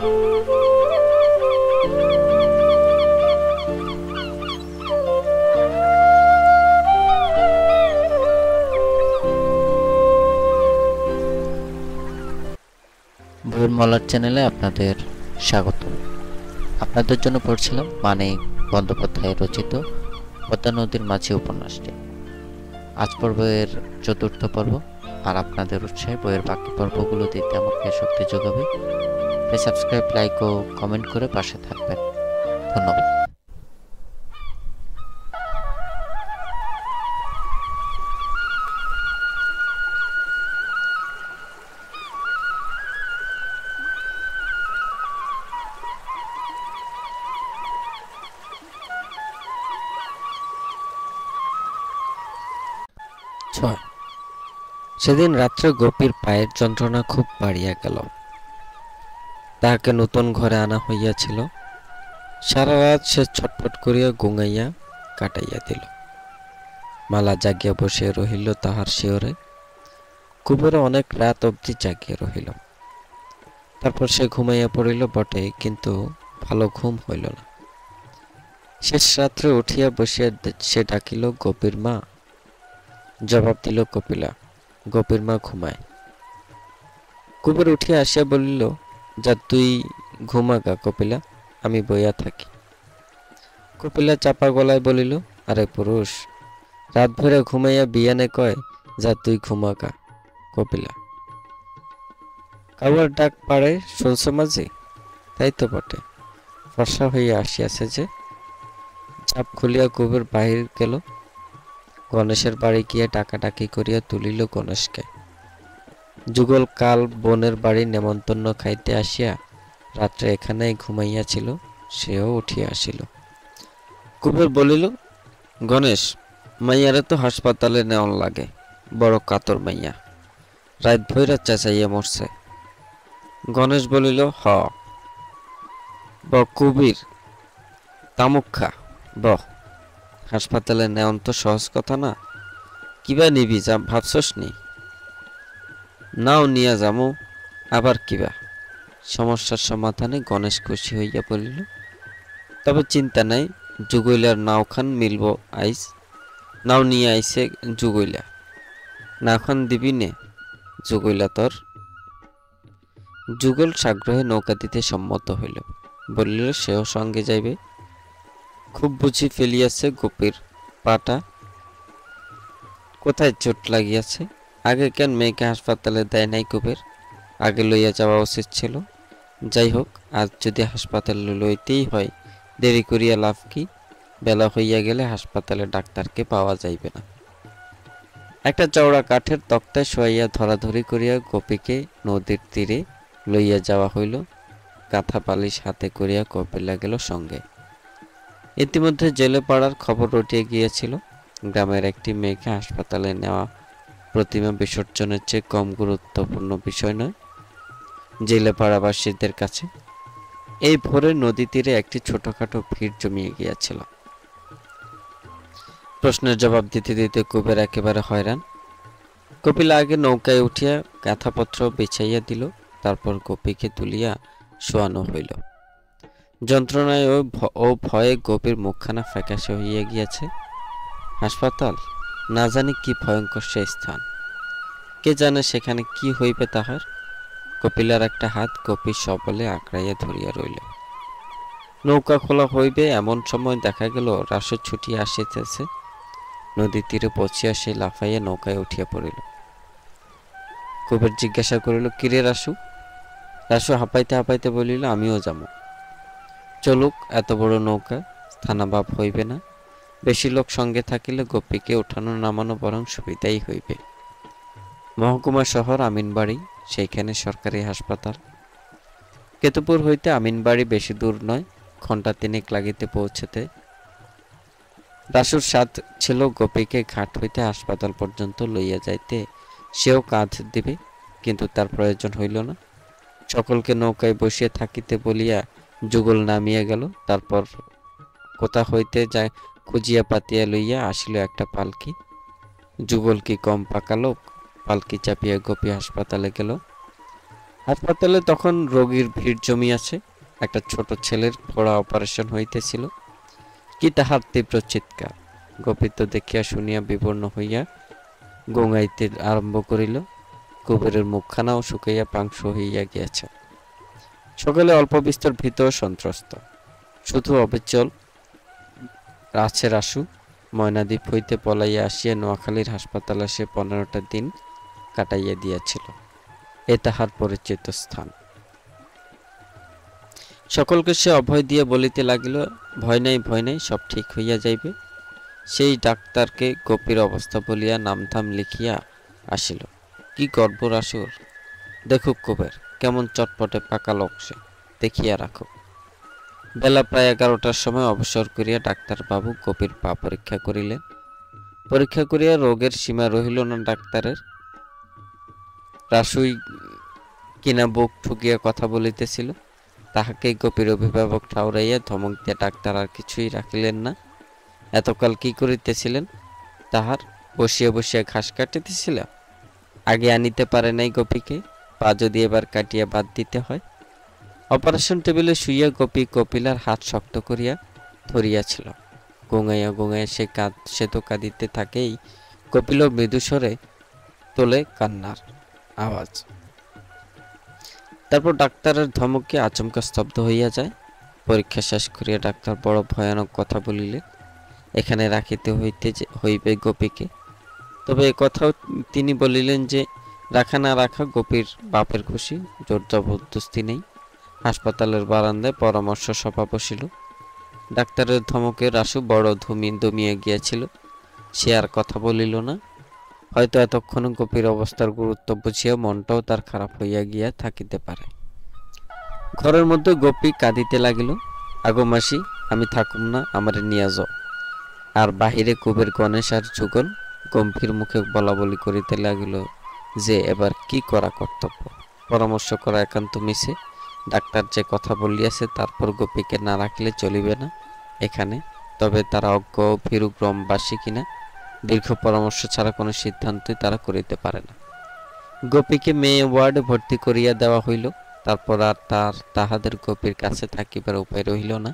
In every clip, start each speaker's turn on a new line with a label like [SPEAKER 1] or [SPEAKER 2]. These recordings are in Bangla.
[SPEAKER 1] বইয়ের মলার চ্যানেলে আপনাদের স্বাগত। আপনাদের জন্য পড়ছিলাম মানিক বন্দ্যোপাধ্যায় রচিত পদ্মা নদীর মাঝি উপন্যাসটি। আজ পর্বের চতুর্থ পর্ব, আর আপনাদের উৎসাহে বইয়ের বাকি পর্বগুলো দিতে আমাকে শক্তি যোগাবে। তাই সাবস্ক্রাইব, লাইক ও কমেন্ট করে পাশে থাকবেন। ধন্যবাদ।
[SPEAKER 2] সেদিন রাত্রে গোপীর পায়ের যন্ত্রণা খুব বাড়িয়া গেল। তাহাকে নতুন ঘরে আনা হইয়াছিল। সারা রাত সে ছটফট করিয়া গুঙাইয়া কাটাইয়া দিল। মালা জাগিয়া বসিয়া রহিল তাহার শিয়রে। কুবেরও অনেক রাত অবধি জাগিয়া রহিল। তারপর সে ঘুমাইয়া পড়িল বটে, কিন্তু ভালো ঘুম হইল না। শেষ রাত্রে উঠিয়া বসিয়া সে ডাকিল, গোপীর মা। জবাব দিল কপিলা, গোপীর মা ঘুমায়। কুবের উঠিয়া আসিয়া বলিল, যা তুই ঘুমাগা কপিলা, আমি বইয়া থাকি। কপিলা চাপা গলায় বলিল, আরে পুরুষ, রাত ভরে ঘুমাইয়া বিয়ানে কয়, যা তুই ঘুমাগা কপিলা। কাউয়ার ডাক পাড়ে শুনছ মাঝি? তাই তো বটে, ফর্সা হইয়া আসিয়াছে যে। চাপ খুলিয়া কুবের বাহির গেল। গণেশের বাড়ি গিয়া ডাকাডাকি করিয়া তুলিল গণেশকে। যুগল কাল বোনের বাড়ি নেমন্তন্ন খাইতে আসিয়া রাত্রে এখানেই ঘুমাইয়াছিল, সেও উঠিয়া আসিল। কুবের বলিল, গণেশ, মাইয়ারে তো হাসপাতালে নেওয়ান লাগে, বড় কাতর মাইয়া, রাত ভৈরা চেঁচাইয়া মরছে। গণেশ বলিল, হ ব কুবির, তামুক খা ব, হাসপাতালে নেওয়ান তো সহজ কথা না। কিবা নিবি যা ভাবছস নি? নাও নিয়া যামু, আবার কিবা। সমস্যার সমাধানে গণেশ খুশি হইয়া বলিল, তবে চিন্তা নাই, যুগইলার নাওখান মিলব আইস। নাও নিয়ে আইসে যুগইলা, নাওখান দিবি নে যুগইলা তোর। যুগল সাগ্রহে নৌকা দিতে সম্মত হইল। বলিল, সেও সঙ্গে যাইবে। খুব বুঝি ফেলিয়াছে গোপীর পাটা, কোথায় চোট লাগিয়াছে? আগে কেন মেয়েকে হাসপাতালে দেয় নাই কুবের? আগে লইয়া যাওয়া উচিত ছিল। যাই হোক, আজ যদি হাসপাতালে লইতেই হয়, দেরি করিয়া লাভ কি? বেলা হইয়া গেলে হাসপাতালে ডাক্তারকে পাওয়া যাইবে না। একটা চওড়া কাঠের তক্তায় শোয়াইয়া ধরাধরি করিয়া গোপীকে নদীর তীরে লইয়া যাওয়া হইল। কাঁথা পালিশ হাতে করিয়া কপিলা গেল সঙ্গে। ইতিমধ্যে জেলে পাড়ার খবর রটিয়ে গিয়েছিল, গ্রামের একটি মেয়েকে হাসপাতালে নেওয়া প্রতিমা বিসর্জনের চেয়ে কম গুরুত্বপূর্ণ বিষয় নয় জেলে পাড়াবাসীদের কাছে। এই ভোরে নদী তীরে একটি ছোটখাটো ভিড় জমিয়ে গিয়েছিল। প্রশ্নের জবাব দিতে দিতে কুবের একেবারে হয়রান। কপিলা আগে নৌকায় উঠিয়া কাঁথাপত্র বিছাইয়া দিল, তারপর গোপীকে তুলিয়া শোয়ানো হইল। যন্ত্রণায় ও ভয়ে গোপীর মুখখানা ফ্যাকাশে হইয়া গিয়াছে। হাসপাতাল, না জানি কি ভয়ঙ্কর সে স্থান, কে জানে সেখানে কি হইবে তাহার। কপিলার একটা হাত গোপীর সবলে আঁকড়াইয়া ধরিয়া রইল। নৌকা খোলা হইবে এমন সময় দেখা গেল রাসু ছুটিয়া আসিতেছে। নদীর তীরে পৌঁছিয়া সে লাফাইয়া নৌকায় উঠিয়া পড়িল। কুবের জিজ্ঞাসা করিল, কিরে রাসু? রাসু হাঁপাইতে হাঁপাইতে বলিল, আমিও যাবো। চলুক, এত বড় নৌকা, স্থানাভাব হইবে না। বেশি লোক সঙ্গে থাকিলে গোপীকে উঠানো নামানো বরং সুবিধাই হইবে। মহকুমা শহর আমিনবাড়ি, সেইখানে সরকারি হাসপাতাল। কেতুপুর হইতে আমিনবাড়ি বেশি দূর নয়, ঘণ্টা তিনেক লাগিতে পৌঁছতে। রাসুর সাথ ছিল গোপীকে ঘাট হইতে হাসপাতাল পর্যন্ত লইয়া যাইতে। সেও কাঁধ দিবে, কিন্তু তার প্রয়োজন হইল না। সকলকে নৌকায় বসিয়া থাকিতে বলিয়া যুগল নামিয়া গেল। তারপর কোথা হইতে যায় খুঁজিয়া পাতিয়া লইয়া আসিল একটা পালকি। যুগল কি কম পাকা লোক? পালকি চাপিয়া গোপী হাসপাতালে গেল। হাসপাতালে তখন রোগীর ভিড় জমিয়াছে। একটা ছোট ছেলের ফোড়া অপারেশন হইতেছিল। কি তাহার তীব্র চিৎকার! গোপী তো দেখিয়া শুনিয়া বিবর্ণ হইয়া গোঙাইতে আরম্ভ করিল। কুবেরের মুখখানাও শুকাইয়া পাংশু হইয়া গিয়াছে। সকলে অল্প বিস্তর ভীত ও সন্ত্রস্ত। শুধু অবিচল আছে রাসু। ময়নাদ্বীপ হইতে পলাইয়া আসিয়া নোয়াখালীর হাসপাতালে সে 15টা দিন কাটাইয়া দিয়াছিল। এ তাহার পরিচিত স্থান। সকলকে সে অভয় দিয়ে বলিতে লাগিল, ভয় নাই, ভয় নাই, সব ঠিক হইয়া যাইবে। সেই ডাক্তারকে গোপীর অবস্থা বলিয়া নামধাম লিখিয়া আসিল। কি গর্ব রাসুর! দেখুক কুবের, কেমন চটপটে পাকা লোক সে, দেখিয়া রাখো। বেলা প্রায় 11টার সময় অবসর করিয়া ডাক্তারবাবু গোপীর পা পরীক্ষা করিলেন। পরীক্ষা করিয়া রোগের সীমা রহিল না ডাক্তারের। রাসুই কিনা বুক ঠুকিয়া কথা বলিতেছিল, তাহাকেই গোপীর অভিভাবক ঠাউরাইয়া ধমক দিয়া ডাক্তার আর কিছুই রাখিলেন না। এতকাল কি করিতেছিলেন? তাহার বসিয়া বসিয়া ঘাস কাটিতেছিল। আগে আনিতে পারে নাই গোপীকে, পা যদি এবার কাটিয়া বাদ দিতে হয়। অপারেশন টেবিলে শুইয়া গোপী কপিলার হাত শক্ত করিয়া ধরিয়াছিল। গোঙাইয়া গোঙাইয়া সে তো কাঁদিতে থাকেই। কপিল মৃদুস্বরে তোলে কান্নার আওয়াজ। তারপর ডাক্তারের ধমকে আচমকা স্তব্ধ হইয়া যায়। পরীক্ষা শেষ করিয়া ডাক্তার বড় ভয়ানক কথা বলিলেন, এখানে রাখিতে হইবে গোপীকে। তবে কথাও তিনি বলিলেন যে রাখা না রাখা গোপীর বাপের খুশি, জোর জবরদস্তি নেই। হাসপাতালের বারান্দায় পরামর্শ সভা বসিল। ডাক্তারের ধমকে রাসু বড় দমিয়া গিয়াছিল। সে আর কথা বলিল না। হয়তো এতক্ষণ গোপীর অবস্থার গুরুত্ব বুঝিয়া মনটাও তার খারাপ হইয়া গিয়া থাকিতে পারে। ঘরের মধ্যে গোপী কাঁদিতে লাগিল, আগো মাসি, আমি থাকুম না, আমারে নিয়া যাও। আর বাহিরে কুবের, গণেশ আর যুগল গম্ভীর মুখে বলা বলি করিতে লাগিল যে এবার কি করা কর্তব্য। পরামর্শ করা একান্ত মিছে। ডাক্তার যে কথা বলিয়াছে তারপর গোপীকে না রাখলে চলিবে না এখানে। তবে তারা অজ্ঞ ভীরু গ্রামবাসী কিনা, দীর্ঘ পরামর্শ ছাড়া কোনো সিদ্ধান্তই তারা করিতে পারে না। গোপীকে মেয়ে ওয়ার্ডে ভর্তি করিয়া দেওয়া হইল। তারপর আর তাহাদের গোপীর কাছে থাকিবার উপায় রহিল না।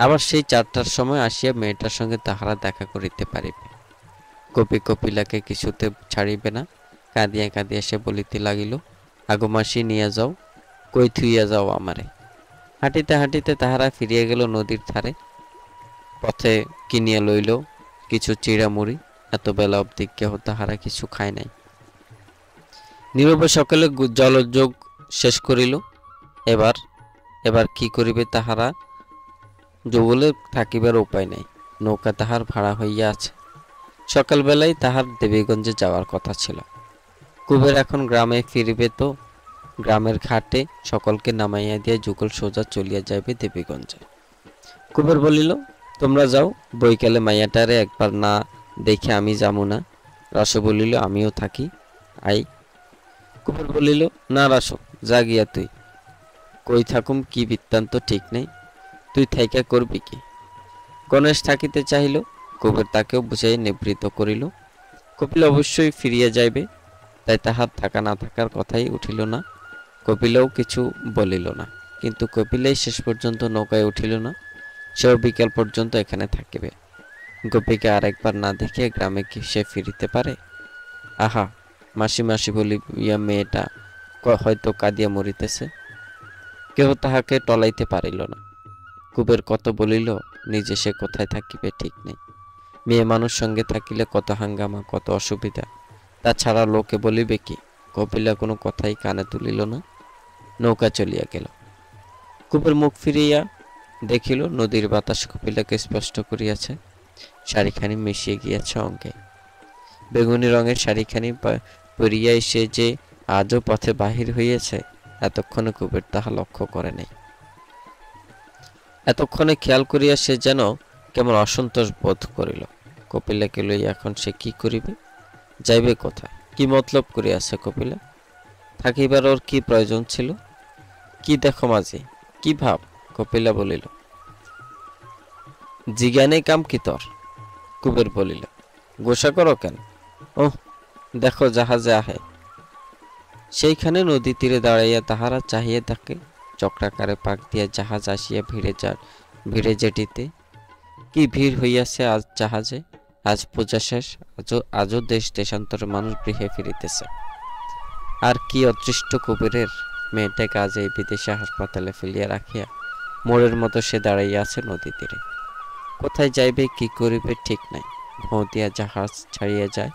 [SPEAKER 2] আবার সেই 4টার সময় আসিয়া মেয়েটার সঙ্গে তাহারা দেখা করিতে পারিবে। গোপী কপিলাকে কিছুতে ছাড়িবে না। কাঁদিয়া কাঁদিয়া সে বলিতে লাগিল, আগো মাসি, নিয়ে যাও, কই থুইয়া যাও আমারে। হাঁটিতে হাঁটিতে তাহারা ফিরিয়া গেল নদীর ধারে। পথে কিনিয়া লইল কিছু চিড়ামুড়ি। এত বেলা অবধি কেহ তাহারা কিছু খায় নাই। নীরবে সকালে জলযোগ শেষ করিল। এবার এবার কি করিবে তাহারা? যুগলে থাকিবার উপায় নাই। নৌকা তাহার ভাড়া হইয়া আছে। সকালবেলায় তাহার দেবীগঞ্জে যাওয়ার কথা ছিল। কুবের এখন গ্রামে ফিরিবে, তো গ্রামের ঘাটে সকলকে নামাইয়া দিয়া যুগল সোজা চলিয়া যাইবে দেবীগঞ্জে। কুবের বলিল, তোমরা যাও, বৈকালে মাইয়াটারে একবার না দেখে আমি যামু না। রাসু বলিল, আমিও থাকি, আই। কুবের বলিল, না রাসু, যা গিয়া তুই। কই থাকুম, কি বৃত্তান্ত ঠিক নেই, তুই থাইকা করবি কি? গণেশ থাকিতে চাহিল। কুবের তাকেও বুঝাই নিবৃত করিল। কপিল অবশ্যই ফিরিয়া যাইবে, তাই তাহার থাকা না থাকার কথাই উঠিল না। কপিলও কিছু বলিল না। কিন্তু কপিলাই শেষ পর্যন্ত নৌকায় উঠিল না। সেও বিকাল পর্যন্ত এখানে থাকিবে। গোপীকে আরেকবার না দেখিয়া গ্রামে কি সে ফিরিতে পারে? আহা, মাসি মাসি বলিয়া মেয়েটা হয়তো কাঁদিয়া মরিতেছে। কেহ তাহাকে টলাইতে পারিল না। কুবের কত বলিল, নিজে সে কোথায় থাকিবে ঠিক নেই। মেয়ে মানুষ সঙ্গে থাকিলে কত হাঙ্গামা, কত অসুবিধা, তাছাড়া লোকে বলিবে কি? কপিলা কোনো কথাই কানে তুলিল না। নৌকা চলিয়া গেল। কুবের মুখ ফিরিয়া দেখিল নদীর বাতাস কপিলাকে স্পষ্ট করিয়াছে। শাড়িখানি মিশিয়ে গিয়াছে অঙ্গে। বেগুনি রঙের শাড়িখানি পরিয়া সে যে আজও পথে বাহির হইয়াছে, এতক্ষণে কুবের তাহা লক্ষ্য করে নাই। এতক্ষণে খেয়াল করিয়া সে যেন কেমন অসন্তোষ বোধ করিল। কপিলাকে লইয়া এখন সে কি করিবে? যাইবে কোথায়? কি মতলব করিয়াছে কপিলা? থাকিবার ওর কি প্রয়োজন ছিল? কি দেখো মাঝি, কি ভাব? কপিলা বলিল, জিজ্ঞানে কাম কি তোর? কুবের বলিল, গোসা করো কেন? ওহ, দেখো জাহাজে আহে। সেইখানে নদী তীরে দাঁড়াইয়া তাহারা চাহিয়া থাকে। চক্রাকারে পাক দিয়া জাহাজ আসিয়া ভিড়ে জেটিতে। কি ভিড় হইয়াছে আজ জাহাজে। আজ পূজা শেষ, আজও দেশ দেশান্তরের মানুষ গৃহে ফিরিতেছে। আর কি অদৃষ্ট কবিরের, মেয়েটাকে আজ এই বিদেশে হাসপাতালে ফেলিয়া রাখিয়া মোড়ের মতো সে দাঁড়াইয়া আছে নদী তীরে। কোথায় যাইবে, কি করিবে ঠিক নাই। ভোঁ দিয়া জাহাজ ছাড়িয়া যায়।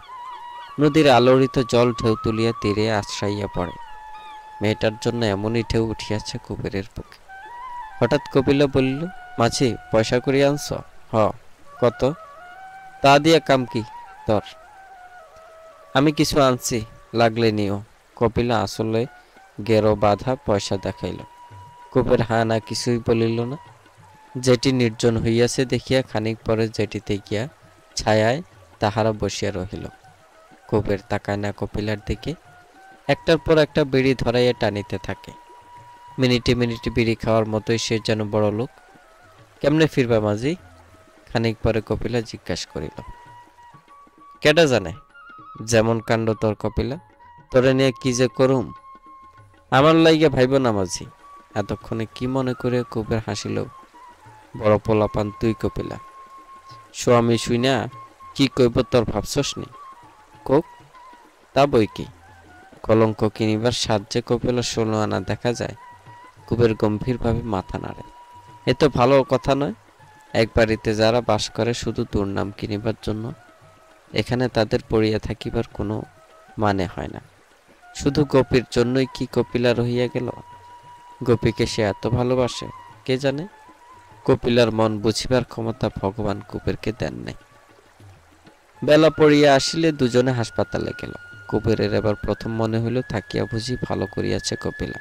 [SPEAKER 2] নদীর আলোড়িত জল ঢেউ তুলিয়া তীরে আশ্রাইয়া পড়ে। মেয়েটার জন্য এমনই ঢেউ উঠিয়াছে কুবেরের বুকে। হঠাৎ কপিলা বলিল, মাঝি, পয়সা করিয়া আনছ? হ। কত? তা দিয়া কাম কি তোর? আমি কিছু আনছি, লাগলে নিও। কপিলা আসলে গেরো বাঁধা পয়সা দেখাইল। কুবের হা না কিছুই বলিল না। যেটি নির্জন হইয়াছে দেখিয়া খানিক পরে যেটিতে গিয়া ছায়ায় তাহারা বসিয়া রহিল। কুবের তাকায় না কপিলার দিকে। একটার পর একটা বিড়ি ধরাইয়া টানিতে থাকে। মিনিটে মিনিটে বিড়ি খাওয়ার মতোই সে যেন বড় লোক। কেমনে ফিরবা মাঝি? খানিক পরে কপিলা জিজ্ঞাসা করিল। কেডা জানে? যেমন কাণ্ড তোর কপিলা, তোরে নিয়ে কি যে করুম। আমার লাইগা ভাইব না মাঝি। এতক্ষণে কি মনে করে কুবের হাসিল। বড় পোলাপান তুই কপিলা। স্বামী শুইনা কি কইব তোর ভাবছস নি? কোক, তা বই কি। কলঙ্ক কিনিবার সাহায্যে কপিলা 16 আনা দেখা যায়। কুবের গম্ভীরভাবে মাথা নাড়ে। এ তো ভালো কথা নয়। এক বাড়িতে যারা বাস করে শুধু দুর্নাম কিনিবার জন্য, এখানে তাদের পড়িয়া থাকিবার কোনো মানে হয় না। শুধু গোপীর জন্যই কি কপিলা রহিয়া গেল? গোপীকে সে এত ভালোবাসে কে জানে। কপিলার মন বুঝিবার ক্ষমতা ভগবান কুবেরকে দেন নাই। বেলা পড়িয়া আসিলে দুজনে হাসপাতালে গেল। কুবেরের এবার প্রথম মনে হইল থাকিয়া বুঝি ভালো করিয়াছে কপিলা।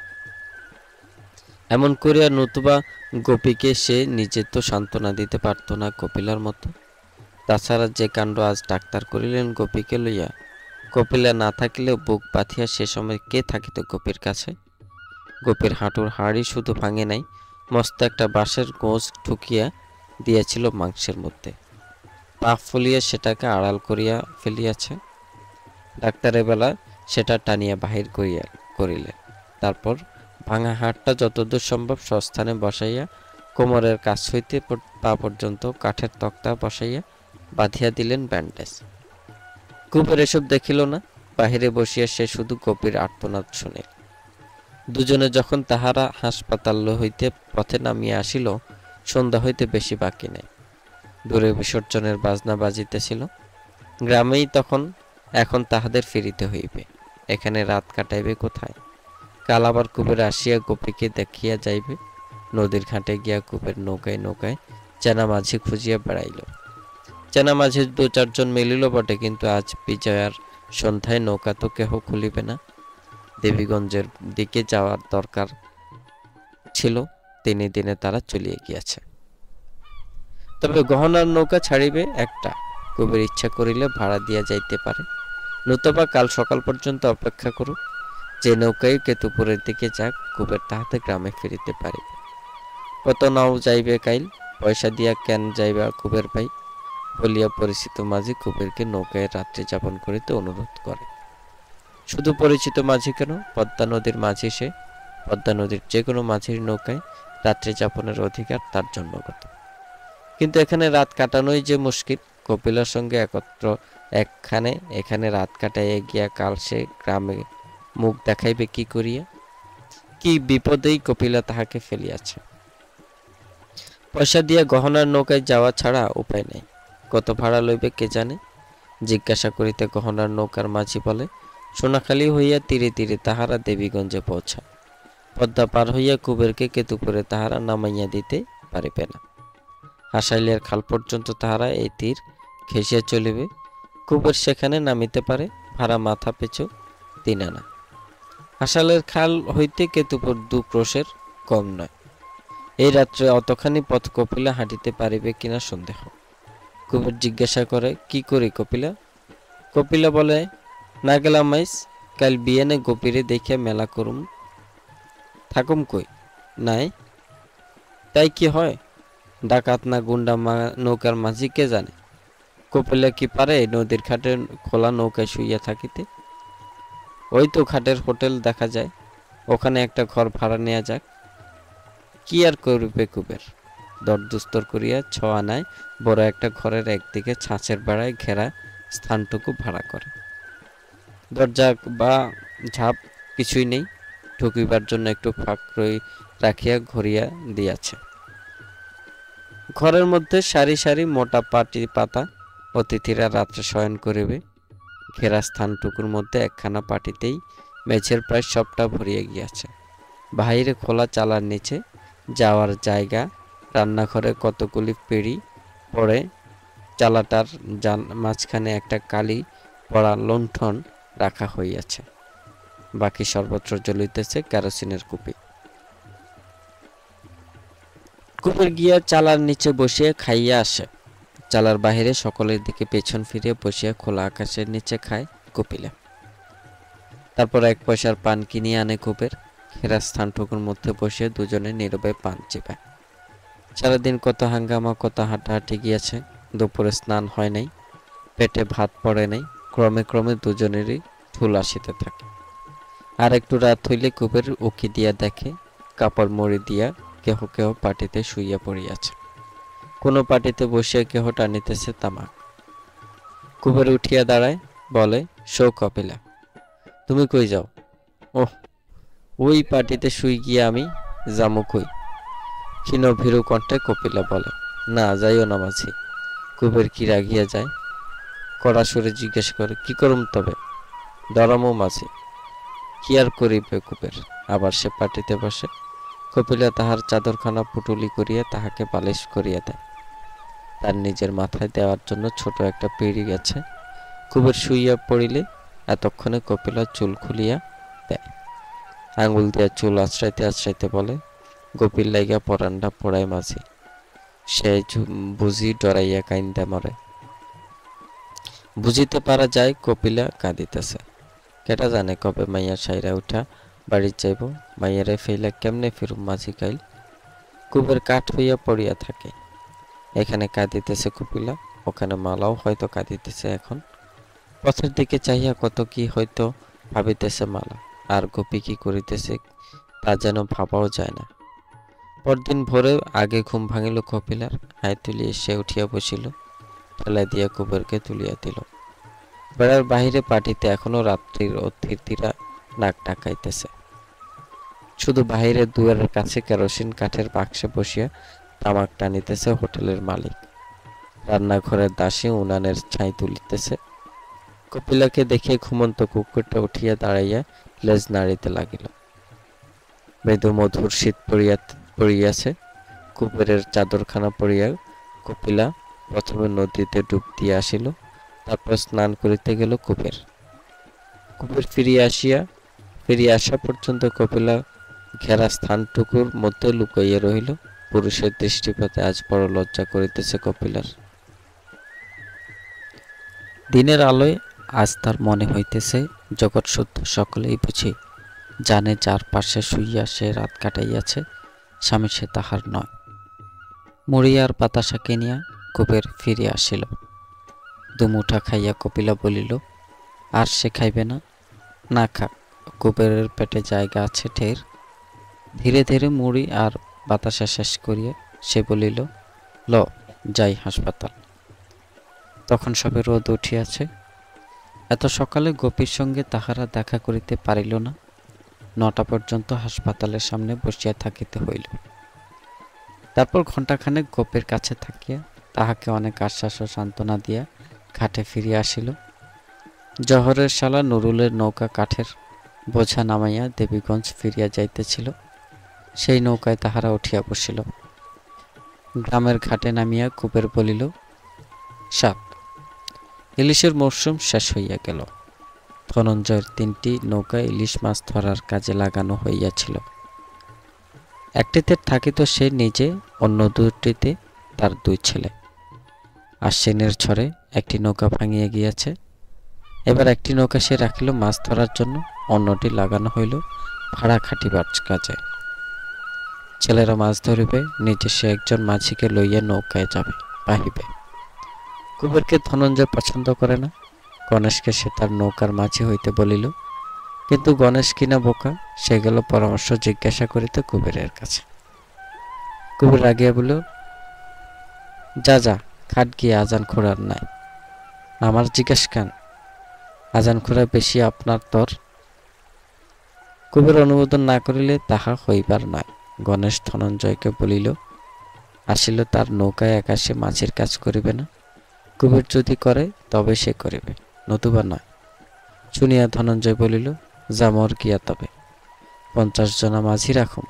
[SPEAKER 2] এমন করিয়া নতুবা গোপীকে সে নিজে তো সান্ত্বনা দিতে পারত না কপিলার মতো। তাছাড়া যে কাণ্ড আজ ডাক্তার করিলেন গোপীকে লইয়া, কপিলা না থাকিলেও বুক বাঁধিয়া সে সময় কে থাকিত গোপীর কাছে। গোপীর হাঁটুর হাড়ি শুধু ভাঙে নাই, মস্ত একটা বাঁশের গোঁজ ঠুকিয়া দিয়াছিল মাংসের মধ্যে। পা ফুলিয়া সেটাকে আড়াল করিয়া ফেলিয়াছে। ডাক্তারের বেলা সেটা টানিয়া বাহির করিলেন। তারপর ভাঙা হাড়টা যতদূর সম্ভব স্বস্থানে বসাইয়া কোমরের কাছ হইতে পা পর্যন্ত কাঠের তক্তা বসাইয়া বাঁধিয়া দিলেন ব্যান্ডেজ। কুবের এসব দেখিল না। বাহিরে বসিয়া সে শুধু গোপীর আর্তনাদ শুনিল। দুজনে যখন তাহারা হাসপাতাল হইতে পথে নামিয়া আসিল, সন্ধ্যা হইতে বেশি বাকি নেই। দূরে বিসর্জনের বাজনা বাজিতেছিল। গ্রামেই এখন তাহাদের ফিরিতে হইবে। এখানে রাত কাটাইবে কোথায়? কাল আবার কুবের আসিয়া গোপীকে দেখিয়া যাইবে। নদীর ঘাটে গিয়া কুবের নৌকায় নৌকায় চেনা মাঝি খুঁজিয়া বেড়াইল। চেনা মাঝির 2-4 জন মিলিল বটে, কিন্তু আজ বিজয়ার সন্ধ্যায় নৌকা তো কেহ খুলিবে না। দেবীগঞ্জের দিকে যাওয়ার দরকার ছিল। 3 দিনে তারা চলিয়া গিয়াছে। তবে গহনার নৌকা ছাড়িবে একটা। কুবের ইচ্ছা করিলে ভাড়া দিয়া যাইতে পারে, নতুবা কাল সকাল পর্যন্ত অপেক্ষা করুক। যে নৌকায় কেতুপুরের দিকে যাক, কুবের তাহাতে গ্রামে ফিরিতে পারিবে। কত নাও যাইবে কাইল, পয়সা দিয়া কেন যাইবা কুবের ভাই বলিয়া পরিচিত মাঝি কুবেরকে নৌকায় রাত্রি যাপন করিতে অনুরোধ করে। শুধু পরিচিত মাঝি কেন, পদ্মা নদীর মাঝি সে। পদ্মা নদীর যে কোনো মাঝির নৌকায় রাত্রি যাপনের অধিকার তার জন্মগত। কিন্তু এখানে রাত কাটানোই যে মুশকিল। কপিলার সঙ্গে এখানে রাত কাটাইয়া গিয়া কাল সে গ্রামে মুখ দেখাইবে কি করিয়া? কি বিপদেই কপিলা তাহাকে ফেলিয়াছে। পয়সা দিয়া গহনার নৌকায় যাওয়া ছাড়া উপায় নাই। কত ভাড়া লইবে কে জানে। জিজ্ঞাসা করিতে গহনার নৌকার মাঝি বলে, সোনাখালী হইয়া তীরে তীরে তাহারা দেবীগঞ্জে পৌঁছায়। পদ্মা পার হইয়া কুবেরকে কেতুপুরে তাহারা নামাইয়া দিতে পারিবে না। হাসাইলিয়ার খাল পর্যন্ত তাহারা এই তীর ঘেঁষিয়া চলিবে। কুবের সেখানে নামিতে পারে, ভাড়া মাথা পিছু 3 আনা। হাসালের খাল হইতে কেতুপুর 2 ক্রোশের কম নয়। এই রাত্রে অতখানি পথ কপিলা হাঁটিতে পারিবে কিনা সন্দেহ। কুবের জিজ্ঞাসা করে, কি করি কপিলা? কপিলা বলে, না গেলাম মাইস, কাল বিয়েনে গোপীরে দেখিয়া মেলা করুম। থাকুম কই? নাই। তাই কি হয়? ডাকাত না গুন্ডা নৌকার মাঝি কে জানে। কপিলা কি পারে নদীর ঘাটে খোলা নৌকায় শুইয়া থাকিতে? ওই তো ঘাটের হোটেল দেখা যায়, ওখানে একটা ঘর ভাড়া নেওয়া যাক। কি আর করবে কুবের, দরদুস্তর করিয়া 6 আনায় বড় একটা ঘরের একদিকে ছাঁচের বেড়ায় ঘেরা স্থানটুকু ভাড়া করে। দরজা বা ঝাপ কিছুই নেই, ঢুকিবার জন্য একটু ফাঁক রাখিয়া ঘরিয়া দিয়াছে। ঘরের মধ্যে সারি সারি মোটা পাটি পাতা, অতিথিরা রাত্রে শয়ন করিবে। ঘেরা স্থানটুকুর মধ্যে একখানা পাটিতেই মেঝের প্রায় সবটা ভরিয়া গিয়াছে। বাহিরে খোলা চালার নিচে যাওয়ার জায়গা, রান্নাঘরে কতগুলি পিঁড়ি পড়ে, চালাটার মাঝখানে একটা কালি পড়া লণ্ঠন রাখা হইয়াছে। বাকি সর্বত্র জ্বলিতেছে কেরোসিনের কুপি। কুপের গিয়া চালার নিচে বসিয়া খাইয়া আসে। চালার বাহিরে সকলের দিকে পেছন ফিরে বসিয়া খোলা আকাশের নিচে খায় কপিলা। তারপর 1 পয়সার পান কিনিয়া আনে কুপের। ঘেরা স্থানটুকুর মধ্যে বসে দুজনে নীরবে পান চিবায়। সারাদিন কত হাঙ্গামা, কত হাঁটাহাঁটি গিয়াছে। দুপুরে স্নান হয় নাই, পেটে ভাত পড়ে নাই। ক্রমে ক্রমে দুজনেরই ঠুল আসিতে থাকে। আর একটু রাত হইলে কুপের উকি দিয়া দেখে কাপড় মুড়ি দিয়া কেহ কেহ পাটিতে শুইয়া পড়িয়াছে। কোনো পাটিতে বসিয়া কেহ টানিতেছে তামাক। কুবের উঠিয়া দাঁড়ায়, বলে, শো কপিলা, তুমি কই যাও? ওহ, ওই পাটিতে শুই গিয়া আমি জামু কই? ক্ষীণ ভীরু কণ্ঠে কপিলা বলে, না যাইও না মাঝি। কুবের কি রাগিয়া যায়, কড়া সুরে জিজ্ঞেস করে, কি করুম তবে? ডরামো মাঝি। কি আর করিবে কুবের? আবার সে পাটিতে বসে। কপিলা তাহার চাদরখানা পুটুলি করিয়া তাহাকে বালিশ করিয়া দেয়। তার নিজের মাথায় দেওয়ার জন্য ছোট একটা পিঁড়ি গেছে। কুবের শুইয়া পড়িলে এতক্ষণে কপিলা চুল খুলিয়া দেয়। আঙুল দিয়া চুল আশ্রাইতে আশ্রাইতে বলে, গোপীর লাইগা পরানটা পোড়ায় মাঝি, সে বুঝি ডরাইয়া কাইন্দা মরে। বুঝিতে পারা যায় কপিলা কাঁদিতেছে। কেটা জানে কবে মাইয়া সাইরা উঠা বাড়ি যাইব, মাইয়ারে ফেইলা কেমনে ফিরুম মাঝি কাইল। কুবের কাঠ হইয়া পড়িয়া থাকে। এখানে কাঁদিতেছে কপিলা, ওখানে মালাও হয়তো কাঁদিতেছে। এখন পথের দিকে চাহিয়া কত কি হয়তো ভাবিতেছে মালা, আর গোপী কি করিতেছে তা যেন ভাবাও যায় না। পরদিন ভোরে আগে ঘুম ভাঙিল কপিলার। হাই তুলিয়া সে উঠিয়া বসিল, ঠেলা দিয়া কুবেরকে তুলিয়া দিল। বেড়ার বাহিরে পাটিতে এখনো রাত্রির অতিথিরা নাক ডাকাইতেছে। শুধু বাহিরে দুয়ারের কাছে কেরোসিন কাঠের বাক্সে বসিয়া তামাক টানিতেছে হোটেলের মালিক। রান্নাঘরের দাসী উনানের ছাই তুলিতেছে। কপিলাকে দেখে ঘুমন্ত কুকুরটা উঠিয়া দাঁড়াইয়া লেজ নাড়িতে লাগিল। মৃদু মধুর শীত পড়িয়াছে। কুবেরের চাদরখানা পরিয়া কপিলা প্রথমে নদীতে ডুব দিয়ে আসিল, তারপর স্নান করিতে গেল কুবের। কুবের ফিরিয়া আসা পর্যন্ত কপিলা ঘেরা স্থানটুকুর মধ্যে লুকাইয়া রহিল। পুরুষের দৃষ্টিপাতে আজ বড় লজ্জা করিতেছে কপিলার। দিনের আলোয় আজ তার মনে হইতেছে জগৎ শুদ্ধ সকলেই বুঝি জানে, যার পাশে শুইয়া সে রাত কাটাইয়াছে, স্বামী সে তাহার নয়। মুড়ি আর বাতাসা কিনিয়া কুবের ফিরিয়া আসিল। দুমুঠা খাইয়া কপিলা বলিল, আর সে খাইবে না? না খাক, কুবেরের পেটে জায়গা আছে ঢের। ধীরে ধীরে মুড়ি আর বাতাসা শেষ করিয়া সে বলিল, ল যাই হাসপাতাল। তখন সবে রোদ উঠিয়াছে। এত সকালে গোপীর সঙ্গে তাহারা দেখা করিতে পারিল না। 9টা পর্যন্ত হাসপাতালের সামনে বসিয়া থাকিতে হইল। তারপর ঘণ্টাখানেক গোপীর কাছে থাকিয়া তাহাকে অনেক আশ্বাস ও সান্ত্বনা দিয়া ঘাটে ফিরিয়া আসিল। জহরের শালা নুরুলের নৌকা কাঠের বোঝা নামাইয়া দেবীগঞ্জ ফিরিয়া যাইতেছিল। সেই নৌকায় তাহারা উঠিয়া বসিল। গ্রামের ঘাটে নামিয়া কুবের বলিল, সাত ইলিশের মরশুম শেষ হইয়া গেল। ধনঞ্জয়ের 3টি নৌকা ইলিশ মাছ ধরার কাজে লাগানো হইয়াছিল। একটিতে থাকিত সে নিজে, অন্য 2টিতে তার 2 ছেলে। আশ্বিনের ঝড়ে একটি নৌকা ভাঙিয়া গিয়াছে। এবার একটি নৌকা সে রাখিল মাছ ধরার জন্য, অন্যটি লাগানো হইল ভাড়া খাটিবার কাজে। ছেলেরা মাছ ধরিবে, নিজে সে একজন মাঝিকে লইয়া নৌকায় যাবে, বাহিবে। কুবেরকে ধনঞ্জয় পছন্দ করে না। গণেশকে সে তার নৌকার মাঝি হইতে বলিল। কিন্তু গণেশ কিনা বোকা, সে গেল পরামর্শ জিজ্ঞাসা করিতে কুবেরের কাছে। কুবের রাগিয়া বলল, যা যা, খাট গিয়ে আজান খোড়ার নাই। আমার জিজ্ঞাস কেন? আজান খোড়া বেশি আপনার তর। কুবের অনুমোদন না করিলে তাহা হইবার নয়। গণেশ ধনঞ্জয়কে বলিল, আসিল তার নৌকায় একা সে মাঝির কাজ করিবে না। কুবের যদি করে তবে সে করিবে, নতুবা নয়। শুনিয়া ধনঞ্জয় বলিল, যা মর গিয়া তবে 50 জনা মাঝি রাখুম,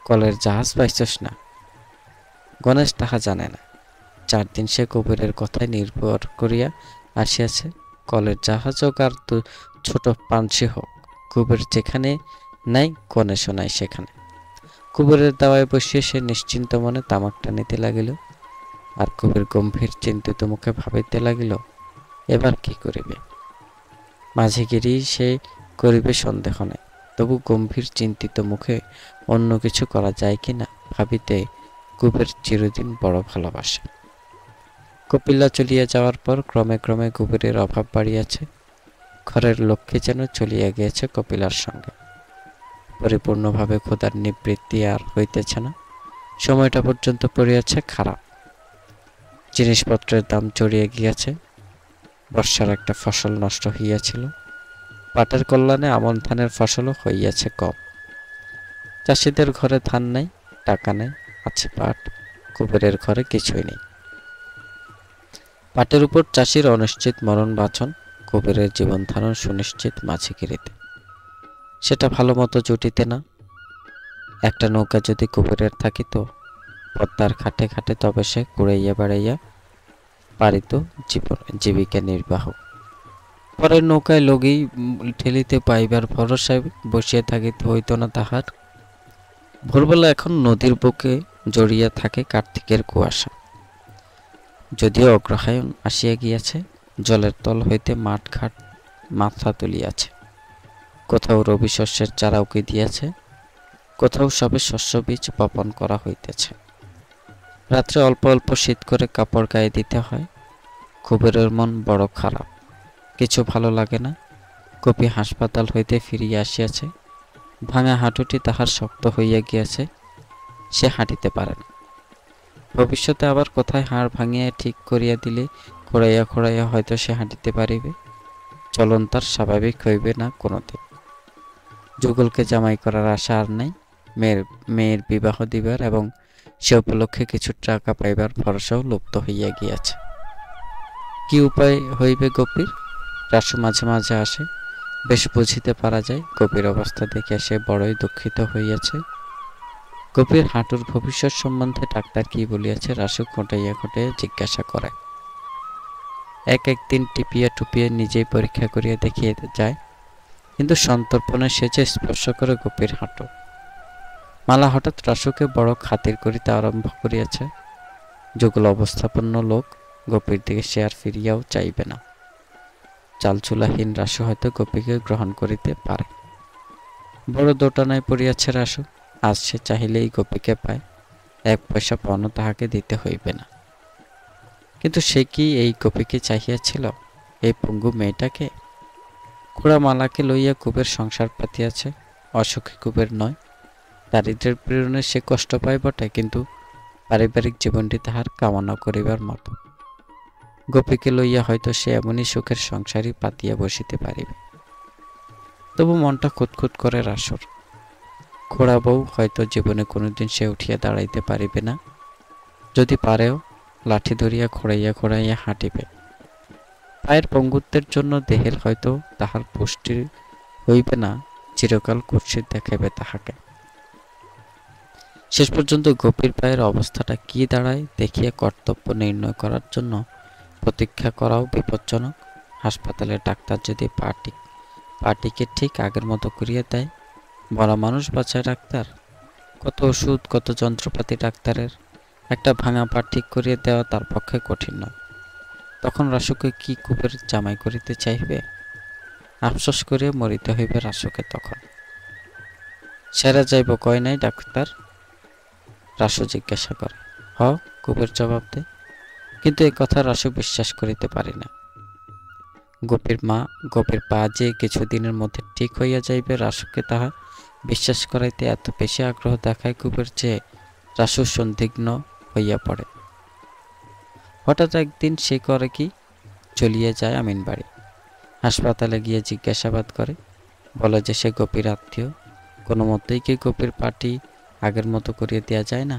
[SPEAKER 2] কলের জাহাজ পাইছস না। গণেশ তাহা জানে না। 4 দিন সে কুবেরের কথায় নির্ভর করিয়া আসিয়াছে। কলের জাহাজ হোক আর ছোট পানসি হোক, কুবের যেখানে নাই গণেশও নাই সেখানে। কুবেরের দাওয়ায় বসিয়ে সে নিশ্চিন্ত মনে তামাক টানিতে লাগিল। আর কুবের গম্ভীর চিন্তিত মুখে ভাবিতে লাগিল, এবার কি করিবে। মাঝিগিরি সে করিবে সন্দেহ নাই, তবু গম্ভীর চিন্তিত মুখে অন্য কিছু করা যায় কি না ভাবিতে কুবের চিরদিন বড় ভালোবাসে। কপিলা চলিয়া যাওয়ার পর ক্রমে ক্রমে কুবেরের অভাব বাড়িয়াছে। ঘরের লক্ষ্মী যেন চলিয়া গিয়েছে কপিলার সঙ্গে। পরিপূর্ণভাবে ক্ষুধার নিবৃত্তি আর হইতেছে না। সময়টা পর্যন্ত পড়িয়াছে খারাপ। জিনিসপত্রের দাম চড়িয়া গিয়াছে। বর্ষার একটা ফসল নষ্ট হইয়াছিল। পাটের কল্যাণে আমন ধানের ফসলও হইয়াছে কম। চাষিদের ঘরে ধান নাই, টাকা নেই, আছে পাট। কুবেরের ঘরে কিছুই নেই। পাটের উপর চাষির অনিশ্চিত মরণ বাঁচন, কুবেরের জীবন ধারণ সুনিশ্চিত মাঝিগিরিতে। সেটা ভালো মতো জুটিতে না। একটা নৌকা যদি কুবেরের থাকিত, পদ্মার ঘাটে ঘাটে তবে সে কুড়াইয়া বেড়াইয়া পারিত জীবিকা নির্বাহ। পরের নৌকায় লগেই ঠেলিতে পাইবার ভরসায় বসিয়া থাকিতে হইত না তাহার। ভোরবেলা এখন নদীর বুকে জড়িয়া থাকে কার্তিকের কুয়াশা। যদিও অগ্রহায়ণ আসিয়া গিয়াছে, জলের তল হইতে মাঠঘাট মাথা তুলিয়াছে। কোথাও রবি শস্যের চারা উকি দিয়াছে, কোথাও সবে শস্য বীজ বপন করা হইতেছে। রাত্রে অল্প অল্প শীত করে কাপড় গায়ে দিতে হয়। কুবেরের মন বড় খারাপ, কিছু ভালো লাগে না। কপি হাসপাতাল হইতে ফিরিয়া আসিয়াছে। ভাঙা হাঁটুটি তাহার শক্ত হইয়া গিয়াছে, সে হাঁটিতে পারে না। ভবিষ্যতে আবার কোথায় হাড় ভাঙিয়া ঠিক করিয়া দিলে খোড়াইয়া খোড়াইয়া হয়তো সে হাঁটিতে পারিবে। চলন তার স্বাভাবিক হইবে না কোনোদিন। যুগলকে জামাই করার আশা আর নাই। মেয়ের বিবাহ দিবার এবং সে উপলক্ষে কিছু টাকা পাইবার ভরসাও লুপ্ত হইয়া গিয়াছে। কি উপায় হইবে গোপীর? রাসু মাঝে মাঝে আসে, বেশ বুঝিতে পারা যায় গোপীর অবস্থা দেখিয়া সে বড়ই দুঃখিত হইয়াছে। গোপীর হাঁটুর ভবিষ্যৎ সম্বন্ধে ডাক্তার কি বলিয়াছে রাসু খোঁটাইয়া খোঁটাইয়া জিজ্ঞাসা করে। একদিন টিপিয়া টুপিয়া নিজেই পরীক্ষা করিয়া দেখিয়ে যায়, কিন্তু সন্তর্পণে সেজে স্পর্শ করে গোপীর হাঁটু। মালা হঠাৎ রাসুকে বড় খাতির করিতে আরম্ভ করিয়াছে। যুগল অবস্থাপন্ন লোক, গোপীর দিকে সে আর ফিরিয়াও চাইবে না। চালচুলাহীন রাসু হয়তো গোপীকে গ্রহণ করিতে পারে। বড় দোটানায় পড়িয়াছে রাসু। আজ সে চাহিলেই গোপীকে পায়, 1 পয়সা পাওনা তাহাকে দিতে হইবে না। কিন্তু সে কি এই গোপীকে চাহিয়াছিল, এই পঙ্গু মেয়েটাকে? খুড়া মালাকে লইয়া কুবের সংসার পাতিয়াছে, অসুখী কুবের নয়। দারিদ্রের প্রেরণে সে কষ্ট পায় বটে, কিন্তু পারিবারিক জীবনটি তাহার কামনা করিবার মতো। গোপীকে লইয়া হয়তো সে এমনই সুখের সংসারই পাতিয়া বসিতে পারিবে। তবু মনটা খুঁতখুত করে রাসুর। খোড়া বউ হয়তো জীবনে কোনোদিন সে উঠিয়া দাঁড়াইতে পারিবে না। যদি পারেও লাঠি ধরিয়া খোড়াইয়া খোড়াইয়া হাঁটিবে। পায়ের পঙ্গুত্বের জন্য দেহের হয়তো তাহার পুষ্টি হইবে না, চিরকাল কুৎসিত দেখাইবে তাহাকে। শেষ পর্যন্ত গোপীর পায়ের অবস্থাটা কি দাঁড়ায় দেখিয়া কর্তব্য নির্ণয় করার জন্য প্রতীক্ষা করাও বিপজ্জনক। হাসপাতালের ডাক্তার যদি পাটিকে ঠিক আগের মতো করিয়া দেয়, বড় মানুষ বাঁচায় ডাক্তার। কত ওষুধ, কত যন্ত্রপাতি ডাক্তারের, একটা ভাঙা পা ঠিক করিয়া দেওয়া তার পক্ষে কঠিন নয়। তখন রাসুকে কি কুবের জামাই করিতে চাইবে? আফসোস করিয়া মরিতে হইবে রাসুকে তখন। সেরা যাইব কয় নাই ডাক্তার? রাসু জিজ্ঞাসা করে। হ, কুবের জবাব দেয়। কিন্তু এ কথা রাসু বিশ্বাস করিতে পারি না। গোপীর মা গোপীর পা যে কিছুদিনের মধ্যে ঠিক হইয়া যাইবে রাসুকে তাহা বিশ্বাস করাইতে এত বেশি আগ্রহ দেখায় কুবের যে রাসু সন্দিগ্ন হইয়া পড়ে। হঠাৎ একদিন সে করে কি, চলিয়া যায় আমিন বাড়ি। হাসপাতালে গিয়ে জিজ্ঞাসাবাদ করে, বলে যে সে গোপীর আত্মীয়। কোনো মতেই কি গোপীর পাটি আগের মতো করিয়ে দেওয়া যায় না?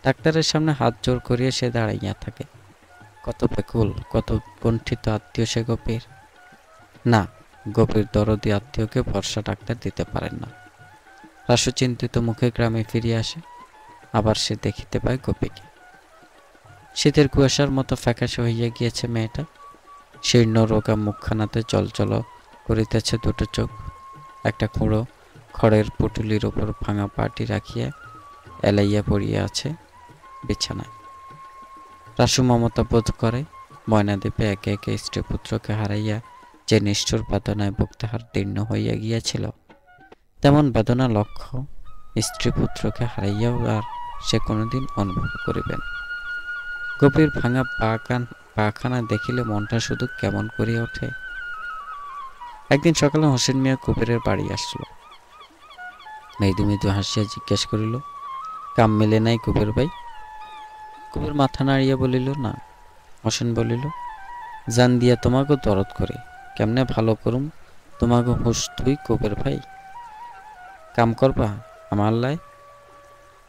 [SPEAKER 2] ডাক্তারের সামনে হাত জোর করিয়া সে দাঁড়াইয়া থাকে। কত বেকুল, কত কুণ্ঠিত আত্মীয় সে গোপীর। না, গোপীর দরদি আত্মীয়কে ভরসা ডাক্তার দিতে পারেন না। রাসু চিন্তিত মুখে গ্রামে ফিরিয়া আসে। আবার সে দেখিতে পায় গোপীকে। শীতের কুয়াশার মতো ফ্যাকাশে হইয়া গিয়েছে মেয়েটা। শীর্ণ রোগা মুখখানাতে চলচল করিতেছে দুটো চোখ। একটা খুঁড়ো খড়ের পুটুলির উপর ভাঙা পাটি রাখিয়া এলাইয়া পড়িয়া আছে বিছানায়। রাসু মমতা বোধ করে ময়নাদ্বীপে একে একে স্ত্রী পুত্রকে হারাইয়া যে নিষ্ঠুর বেদনায় বুক তাহার দীর্ণ হইয়া গিয়াছিল, তেমন বেদনা লক্ষ্য স্ত্রী পুত্রকে হারাইয়াও আর সে কোনোদিন অনুভব করিবেন। গোপীর ভাঙা পাখানা দেখিলে মনটা শুধু কেমন করিয়া ওঠে। একদিন সকালে হোসেন মিয়া কুবেরের বাড়ি আসল। মৃদু মৃদু হাসিয়া জিজ্ঞেস করিল, কাম মেলে নাই কুবের ভাই? কুবের মাথা নাড়িয়া বলিল, না। হোসেন বলিল, জান দিয়া তোমাকে দরদ করে কেমনে ভালো করুম তোমাকে হুশ তুই কুবের ভাই? কাম করবা আমার লাই?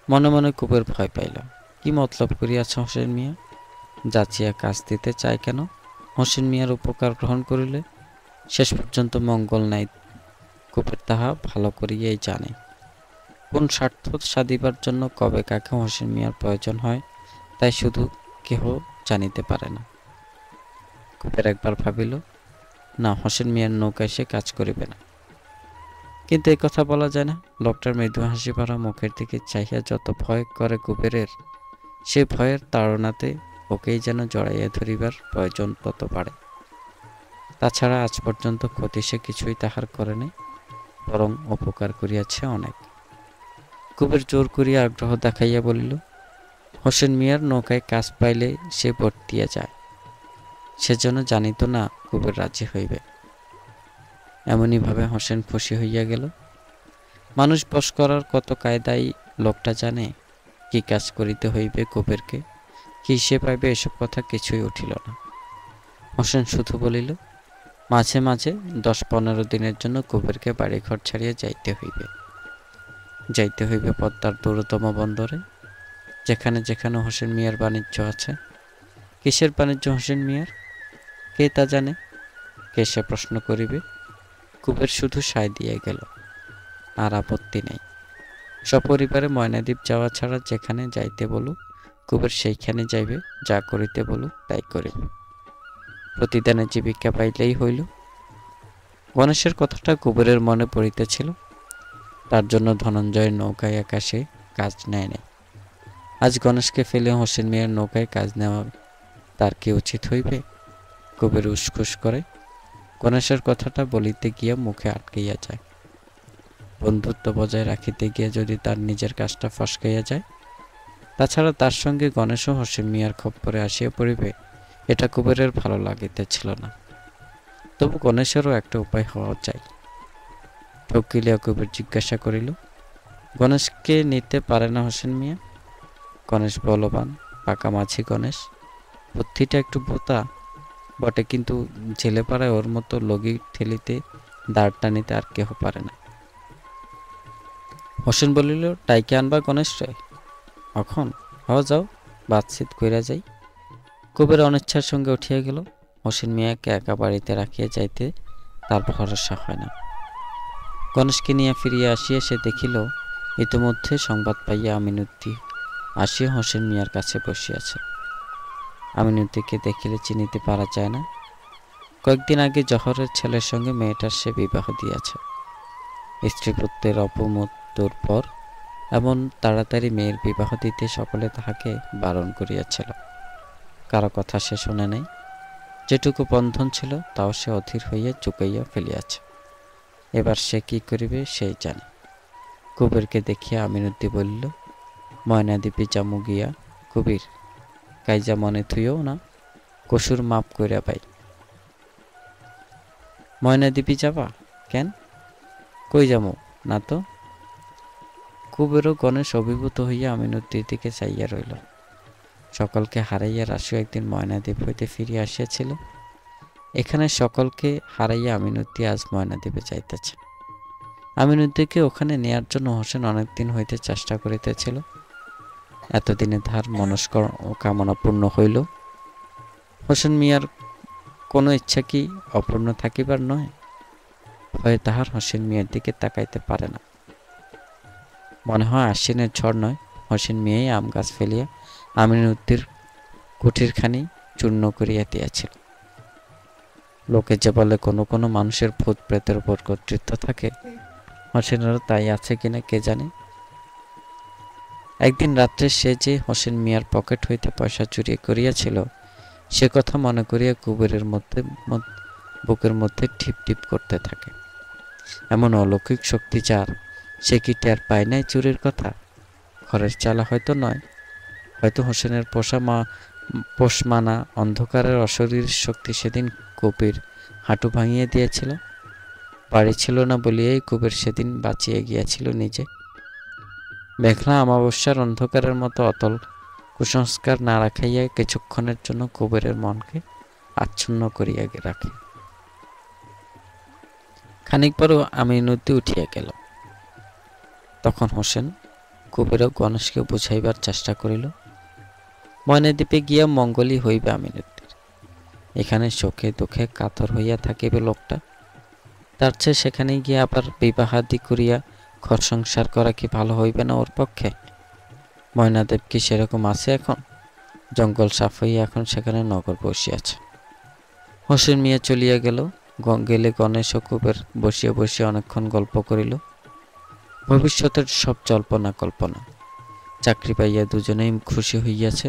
[SPEAKER 2] মনে মনে কুবের ভয় পাইল। কি মতলব করিয়াছ হোসেন মিয়া? যাচিয়া কাজ দিতে চায় কেন? হোসেন মিয়ার উপকার গ্রহণ করিলে শেষ পর্যন্ত মঙ্গল নাই, কুবের তাহা ভালো করিয়াই জানে। কোন স্বার্থ সাধিবার জন্য কবে কাকে হোসেন মিয়ার প্রয়োজন হয় তাই শুধু কেহ জানিতে পারে না। কুবের একবার ভাবিল, না, হোসেন মিয়ার নৌকায় সে কাজ করিবে না। কিন্তু এই কথা বলা যায় না। লোকটার মৃদু হাসি ভরা মুখের দিকে চাহিয়া যত ভয় করে কুবেরের, সে ভয়ের তাড়নাতে ওকেই যেন জড়াইয়া ধরিবার প্রয়োজন তত বাড়ে। তাছাড়া আজ পর্যন্ত ক্ষতি সে কিছুই তাহার করে নাই, বরং উপকার করিয়াছে অনেক। কুবের জোর করিয়া আগ্রহ দেখাইয়া বলিল, হোসেন মিয়ার নৌকায় কাজ পাইলে সে বর্তিয়া যায়। সেজন্য জানিত না কুবের রাজি হইবে। এমনই ভাবে হোসেন খুশি হইয়া গেল। মানুষ বশ করার কত কায়দাই লোকটা জানে। কি কাজ করিতে হইবে কুবেরকে, কি সে পাইবে, এসব কথা কিছুই উঠিল না। হোসেন শুধু বলিল, মাঝে মাঝে 10-15 দিনের জন্য কুবেরকে বাড়িঘর ছাড়িয়া যাইতে হইবে পদ্মার দূরতম বন্দরে, যেখানে যেখানে হোসেন মিয়ার বাণিজ্য আছে। কিসের বাণিজ্য হোসেন মিয়ার? কে তা জানে? কে সে প্রশ্ন করিবে? কুবের শুধু সায় দিয়ে গেল, আর আপত্তি নেই। সপরিবারে ময়নাদ্বীপ যাওয়া ছাড়া যেখানে যাইতে বলুক কুবের সেইখানে যাইবে, যা করিতে বলুক তাই করিবে। প্রতিদিনের জীবিকা পাইলেই হইল। গণেশের কথাটা কুবেরের মনে পড়িতেছিল। তার জন্য ধনঞ্জয়ের নৌকায় আকাশে কাজ নেয় নাই। আজ গণেশকে ফেলে হোসেন মিয়ার নৌকায় কাজ নেওয়া তার কি উচিত হইবে? কুবের উসখুস করে। গণেশের কথাটা বলিতে গিয়া মুখে আটকাইয়া যায়। বন্ধুত্ব বজায় রাখিতে গিয়ে যদি তার নিজের কাজটা ফসকাইয়া যায়। তাছাড়া তার সঙ্গে গণেশও হোসেন মিয়ার খপ্পরে আসিয়া পড়িবে, এটা কুবেরের ভালো লাগিতেছিল না। তবু গণেশেরও একটা উপায় হওয়া চাই। ঠকিলিয়া কুবের জিজ্ঞাসা করিল, গণেশকে নিতে পারে না হোসেন মিয়া? গণেশ বলবান, পাকা মাঝি গণেশ। বুদ্ধিটা একটু বোতা বটে, কিন্তু ঝেলে পাড়ায় ওর মতো লগি ঠেলিতে দাঁড় টানিতে আর কেহ পারে না। হোসেন বলিল, ডাইকে আনবা গণেশ রে এখন? যাও, বাতচিত কইরা যাই। কুবের অনিচ্ছার সঙ্গে উঠিয়া গেল। হোসেন মিয়াকে একা বাড়িতে রাখিয়া যাইতে তার ভরসা হয় না। গণেশকে নিয়ে ফিরিয়া আসিয়া সে দেখিল ইতিমধ্যে সংবাদ পাইয়া আমিনুদ্দি আসিয়া হোসেন মিয়ার কাছে বসিয়াছে। আমিনুদ্দিকে দেখিলে চিনিতে পারা যায় না। কয়েকদিন আগে জহরের ছেলের সঙ্গে মেয়েটার সে বিবাহ দিয়াছে। স্ত্রী পুত্রের অপমৃত্যুর পর এমন তাড়াতাড়ি মেয়ের বিবাহ দিতে সকলে তাহাকে বারণ করিয়াছিল। কারো কথা সে শুনে নাই। যেটুকু বন্ধন ছিল তাও সে অধীর হইয়া চুকাইয়া ফেলিয়াছে। এবার সে কি করিবে সেই জানে। কুবেরকে দেখিয়া আমিনুদ্দি বলিল, ময়নাদ্বীপে জামু গিয়া কুবির কাইজা মনে থুইও না, কসুর মাপ কইরা পাই। ময়নাদ্বীপে যাবা? কেন? কই যামু না তো। কুবের ও গণেশ অভিভূত হইয়া আমিনুদ্দির দিকে চাইয়া রইল। সকলকে হারাইয়া রাসু একদিন ময়নাদ্বীপ হইতে ফিরিয়া আসিয়াছিল। এখানে সকলকে হারাইয়া আমিনুদ্দি আজ ময়নাদ্বীপে যাইতেছে। আমিনুদ্দিকে ওখানে নেয়ার জন্য হোসেন অনেকদিন হইতে চেষ্টা করিতেছিল। এতদিনে তাহার মনস্কামনা পূর্ণ হইল। হোসেন মিয়ার কোনো ইচ্ছা কি অপূর্ণ থাকিবার নয়? ভয়ে তাহার হোসেন মিয়ার দিকে তাকাইতে পারে না। মনে হয় আশ্বিনের ঝড় নয়, হোসেন মিয়াই আম গাছ ফেলিয়া আমিনুদ্দির কুঠিরখানি চূর্ণ করিয়া দিয়াছিল। লোকে যে বলে কোনো কোনো মানুষের ভূত প্রেতের উপর কর্তৃত্ব থাকে, হোসেনেরও তাই আছে কিনা কে জানে। একদিন রাত্রে সে যে হোসেন মিয়ার পকেট হইতে পয়সা চুরি করিয়াছিল, সে কথা মনে করিয়া কুবেরের বুকের মধ্যে ঠিপ ঠিপ করতে থাকে। এমন অলৌকিক শক্তি যার, সে কি টের পায় নাই চুরির কথা? ঘরের চালা হয়তো নয়, হয়তো হোসেনের পোষমানা অন্ধকারের অশরীর শক্তি সেদিন কবির হাঁটু ভাঙিয়ে দিয়েছিল। বাড়ি ছিল না বলিয়াই কুবের সেদিন বাঁচিয়ে গিয়াছিল নিজে। মেঘলা অমাবস্যার অন্ধকারের মতো অতল কুসংস্কার না রাখাইয়া কিছুক্ষণের জন্য কুবেরের মনকে আচ্ছন্ন করিয়া রাখে। খানিক পরও আমিনুদ্দি উঠিয়া গেল। তখন হোসেন কুবের ও গণেশকে বুঝাইবার চেষ্টা করিল, ময়নাদ্বীপে গিয়া মঙ্গলই হইবে আমিনুদ্দির। এখানে শোকে দুঃখে কাতর হইয়া থাকিবে লোকটা, তার চেয়ে সেখানে গিয়া আবার বিবাহাদি করিয়া ঘর সংসার করা কি ভালো হইবে না ওর পক্ষে? ময়নাদেব কি সেরকম আছে এখন? জঙ্গল সাফ হইয়া এখন সেখানে নগর বসিয়াছে। হোসেন মিয়া চলিয়া গেল। গেলে গণেশ ও কুবের বসিয়া বসিয়া অনেকক্ষণ গল্প করিল। ভবিষ্যতের সব জল্পনা কল্পনা। চাকরি পাইয়া দুজনেই খুশি হইয়াছে।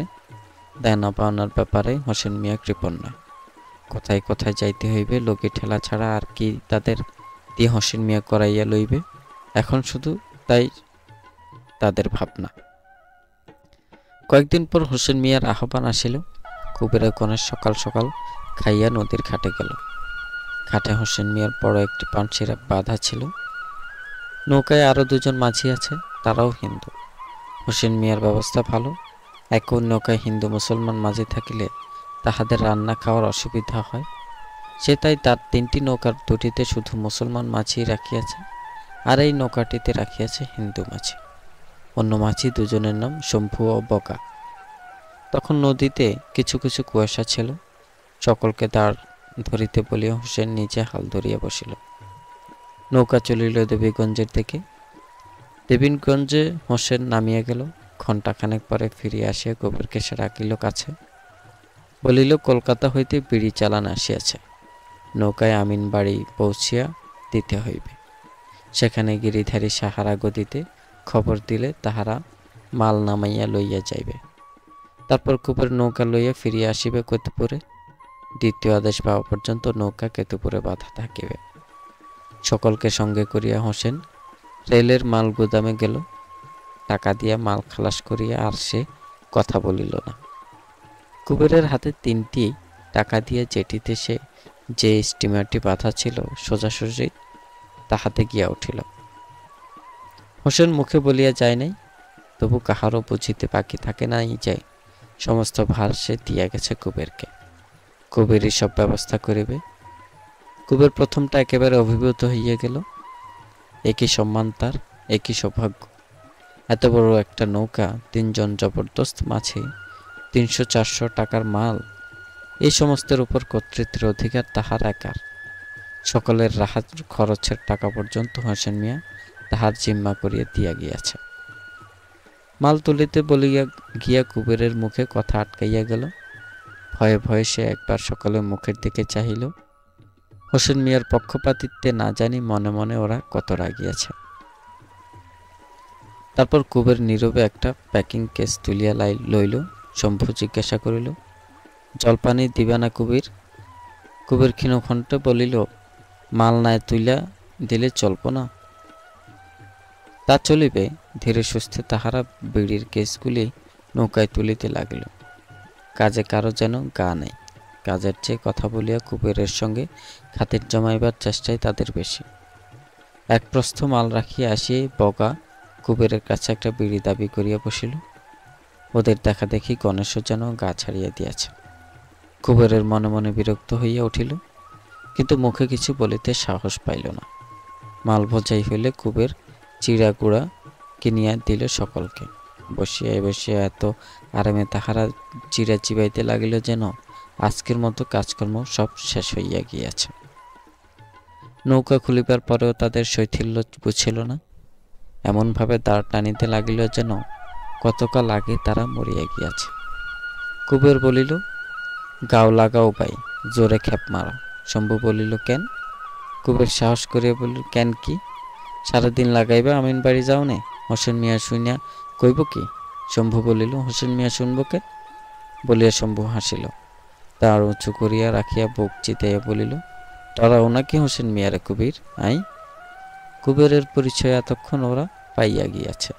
[SPEAKER 2] দেনা পাওনার ব্যাপারে হোসেন মিয়া কৃপণ নয়। কোথায় কোথায় যাইতে হইবে, লোকে ঠেলা ছাড়া আর কি তাদের দিয়ে হোসেন মিয়া করাইয়া লইবে, এখন শুধু তাই তাদের ভাবনা। কয়েকদিন পর হোসেন মিয়ার আহ্বান আসিল। কুবের গণেশ সকাল সকাল খাইয়া নদীর ঘাটে গেল। ঘাটে হোসেন মিয়ার বড় একটি পানসিরা বাঁধা ছিল। নৌকায় আরো দুজন মাঝি আছে, তারাও হিন্দু। হোসেন মিয়ার ব্যবস্থা ভালো। একই নৌকায় হিন্দু মুসলমান মাঝি থাকিলে তাহাদের রান্না খাওয়ার অসুবিধা হয়। সে তাই তার তিনটি নৌকার দুটিতে শুধু মুসলমান মাঝি রাখিয়াছে, আর এই নৌকাটিতে রাখিয়াছে হিন্দু মাঝি। অন্য মাঝি দুজনের নাম শম্ভু ও বকা। তখন নদীতে কিছু কিছু কুয়াশা ছিল। সকলকে দাঁড় ধরিতে বলিয়া হোসেন নিজে হাল ধরিয়া বসিল। নৌকা চলিল দেবীগঞ্জের দিকে। দেবীগঞ্জে হোসেন নামিয়া গেল। ঘণ্টাখানেক পরে ফিরিয়া আসিয়া কবিরকে সে রাখিল কাছে। বলিল, কলকাতা হইতে বিড়ি চালান আসিয়াছে, নৌকায় আমিন বাড়ি পৌঁছিয়া দিতে হইবে। সেখানে গিরিধারী সাহারা গদিতে খবর দিলে তাহারা মাল নামাইয়া লইয়া যাইবে। তারপর কুবের নৌকা লইয়া ফিরিয়া আসিবে কেতুপুরে। দ্বিতীয় আদেশ পাওয়া পর্যন্ত নৌকা কেতুপুরে বাঁধা থাকিবে। সকলকে সঙ্গে করিয়া হোসেন রেলের মাল গুদামে গেল। টাকা দিয়া মাল খালাস করিয়া আর সে কথা বলিল না। কুবেরের হাতে তিনটি টাকা দিয়া যেটিতে সে যে স্টিমারটি বাঁধা ছিল সোজাসুজি তাহাতে গিয়া উঠিল। হোসেন মুখে বলিয়া যায় নাই, তবু কাহারও বুঝিতে বাকি থাকে নাই যে সমস্ত ভার সে দিয়া গেছে কুবেরকে। কুবেরই সব ব্যবস্থা করিবে। কুবের প্রথমটা একেবারে অভিভূত হইয়া গেল। একই সম্মান তার, একই সৌভাগ্য। এত বড় একটা নৌকা, তিনজন জবরদস্ত মাঝি, 300-400 টাকার মাল, এই সমস্তের উপর কর্তৃত্বের অধিকার তাহার একার। সকলের রাহাত খরচের টাকা পর্যন্ত হোসেন মিয়া তাহার জিম্মা করিয়া দিয়া গিয়াছে। মাল তুলিতে বলিয়া গিয়া কুবেরের মুখে কথা আটকাইয়া গেল। ভয়ে ভয়ে সে একবার সকলের মুখের দিকে চাহিল। হোসেন মিয়ার পক্ষপাতিত্বে না জানি মনে মনে ওরা কত রাগিয়াছে। তারপর কুবের নীরবে একটা প্যাকিং কেস তুলিয়া লইল। শম্ভু জিজ্ঞাসা করিল, জলপানি দিবা না কুবির? কুবের ক্ষীণকণ্ঠে বলিল, মাল নাই তুইলা দিলে চলব না? তা চলিবে। ধীরে সুস্থে তাহারা বিড়ির কেসগুলি নৌকায় তুলিতে লাগিল। কাজে কারো যেন গা নাই। কাজের চেয়ে কথা বলিয়া কুবেরের সঙ্গে খাতির জমাইবার চেষ্টাই তাদের বেশি। এক প্রস্থ মাল রাখিয়া আসিয়া বগা কুবেরের কাছে একটা বিড়ি দাবি করিয়া বসিল। ওদের দেখা দেখি গণেশও যেন গা ছাড়িয়া দিয়াছে। কুবেরের মনে মনে বিরক্ত হইয়া উঠিল, কিন্তু মুখে কিছু বলিতে সাহস পাইল না। মাল বোঝাই হইলে কুবের চিড়াগুড়া কিনিয়া দিল সকলকে। বসিয়া বসিয়া এত আরামে তাহারা চিড়া চিবাইতে লাগিল যেন আজকের মতো কাজকর্ম সব শেষ হইয়া গিয়াছে। নৌকা খুলিবার পরেও তাদের শৈথিল্য বুঝিল না। এমনভাবে দাঁড় টানিতে লাগিল যেন কতকাল আগে তারা মরিয়া গিয়াছে। কুবের বলিল, গাও লাগাও ভাই, জোরে খেপ মারা। শম্ভু বলিল, কেন? কুবের সাহস করিয়া বলিল, কেন কি? সারাদিন লাগাইবা আমিন বাড়ি যাও নে, হোসেন মিয়া শুনিয়া কইব কি? শম্ভু বলিল, হোসেন মিয়া শুনব কেন? বলিয়া শম্ভু হাসিল। দাঁড় উঁচু করিয়া রাখিয়া বুক চিতাইয়া বলিল, ডরাও নাকি হোসেন মিয়ারে কুবির? আই কুবেরের পরিচয় এতক্ষণ ওরা পাইয়া গিয়াছে।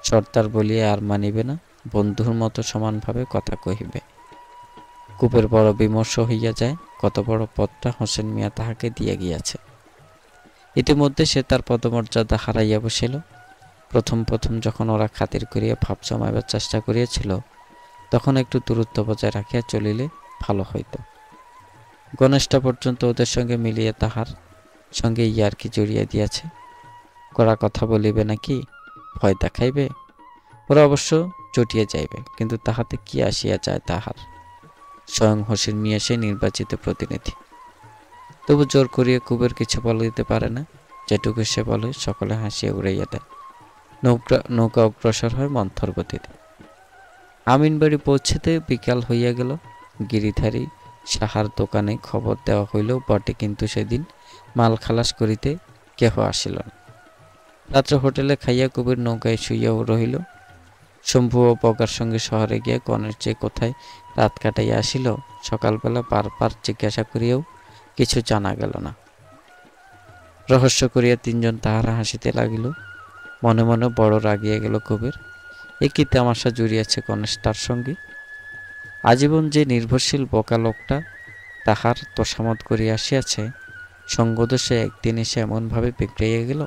[SPEAKER 2] সর্দার বলিয়া আর মানিবে না, বন্ধুর মতো সমানভাবে কথা কহিবে। কুবের বড় বিমর্ষ হইয়া যায়, কত বড় পদটা হোসেন মিয়া তাহাকে দিয়া গিয়াছে। ইতিমধ্যে সে তার পদমর্যাদা হারাইয়া বসিল। প্রথম প্রথম যখন ওরা খাতির করিয়া ভাব জমাইবার চেষ্টা করিয়াছিল, তখন একটু দূরত্ব বজায় রাখিয়া চলিলে ভালো হইত। গণেশটা পর্যন্ত ওদের সঙ্গে মিলিয়ে তাহার সঙ্গে ইয়ার্কি জড়িয়ে দিয়াছে। কড়া কথা বলিবে নাকি, ভয় দেখাইবে? ওরা অবশ্য চটিয়া যাইবে, কিন্তু তাহাতে কি আসিয়া যায় তাহার? স্বয়ং হোসেন মিয়া সে নির্বাচিত প্রতিনিধি। তবু জোর করিয়া কুবের কিছু বলিতে পারে না। যেটুকু সে বলে সকলে হাসিয়া উড়াইয়া দেয়। নৌকা অগ্রসর হয় মন্থর গতিতে। আমিনবাড়ি পৌঁছিতে বিকাল হইয়া গেল। গিরিধারী সাহার দোকানে খবর দেওয়া হইল বটে, কিন্তু সেদিন মাল খালাস করিতে কেহ আসিল না। রাত্রে হোটেলে খাইয়া কুবের নৌকায় শুইয়াও রহিল। শম্ভু ও বগার সঙ্গে শহরে গিয়া গণেশ যে কোথায় রাত কাটাইয়া আসিল, সকালবেলা বারবার জিজ্ঞাসা করিয়াও কিছু জানা গেল না। রহস্য করিয়া তিনজন তাহারা হাসিতে লাগিল। মনে মনে বড় রাগিয়া গেল কুবের। এ কি তামাশা জুড়িয়াছে গণেশ তার সঙ্গে? আজীবন যে নির্ভরশীল বোকা লোকটা তাহার তোষামত করিয়া আসিয়াছে, সঙ্গদোষে একদিন এসে এমনভাবে বিগড়াইয়া গেল।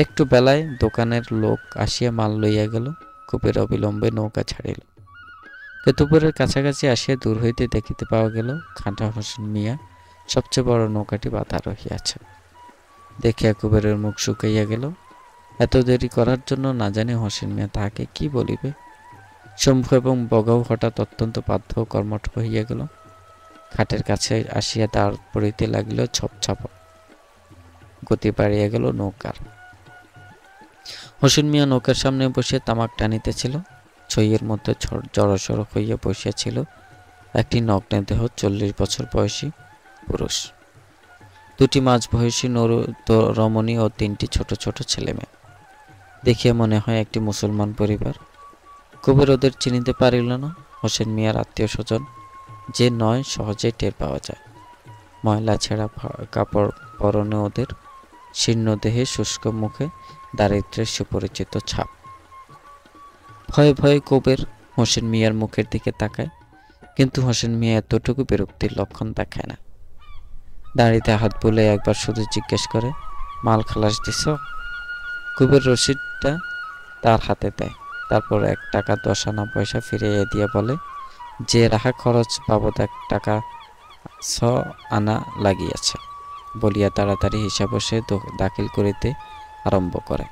[SPEAKER 2] একটু বেলায় দোকানের লোক আসিয়া মাল লইয়া গেল। কুবের অবিলম্বে নৌকা ছাড়িল। কেতুপুরের কাছাকাছি আসিয়া দূর হইতে দেখিতে পাওয়া গেল খাঁটা হোসেন মিয়া সবচেয়ে বড় নৌকাটি বাধা রহিয়াছে। দেখিয়া কুবেরের মুখ শুকাইয়া গেল। এত দেরি করার জন্য না জানি হোসেন মিয়া তাহাকে কি বলিবে। শম্ভু এবং বগাও হঠাৎ অত্যন্ত বাধ্য কর্মঠ হইয়া গেল। খাটের কাছে আসিয়া দাঁড় পড়িতে লাগিল ছপছপ। গতি বাড়িয়া গেল নৌকার। হোসেন মিয়া নৌকার সামনে বসিয়া তামাক টানিতেছিল। ছইয়ের মধ্যে জড়সড় হইয়া বসিয়াছিল একটি নগ্ন দেহ 40 বছর বয়সী পুরুষ, দুটি মাঝ বয়সী রমণী ও 3টি ছোট ছোট ছেলেমেয়ে। দেখিয়া মনে হয় একটি মুসলমান পরিবার। কুবের ওদের চিনিতে পারিল না। হোসেন মিয়ার আত্মীয় স্বজন যে নয় সহজেই টের পাওয়া যায়। ময়লা ছেঁড়া কাপড় পরনে ওদের, শীর্ণ দেহে, শুষ্ক মুখে দারিদ্র্যের সুপরিচিত ছাপ। ভয়ে ভয়ে কুবের হোসেন মিয়ার মুখের দিকে তাকায়, কিন্তু হোসেন মিয়া এতটুকু বিরক্তির লক্ষণ দেখায় না। দাড়িতে হাত বুলে একবার শুধু জিজ্ঞেস করে, মাল খালাস দিছ? কুবের রসিদটা তার হাতে দেয়। তারপর 1 টাকা 10 আনা পয়সা ফিরিয়ে দিয়ে বলে, যে রাহা খরচ বাবদ 1 টাকা 6 আনা লাগিয়াছে, বলিয়া তাড়াতাড়ি হিসাব সে দাখিল করিতে আরম্ভ করে।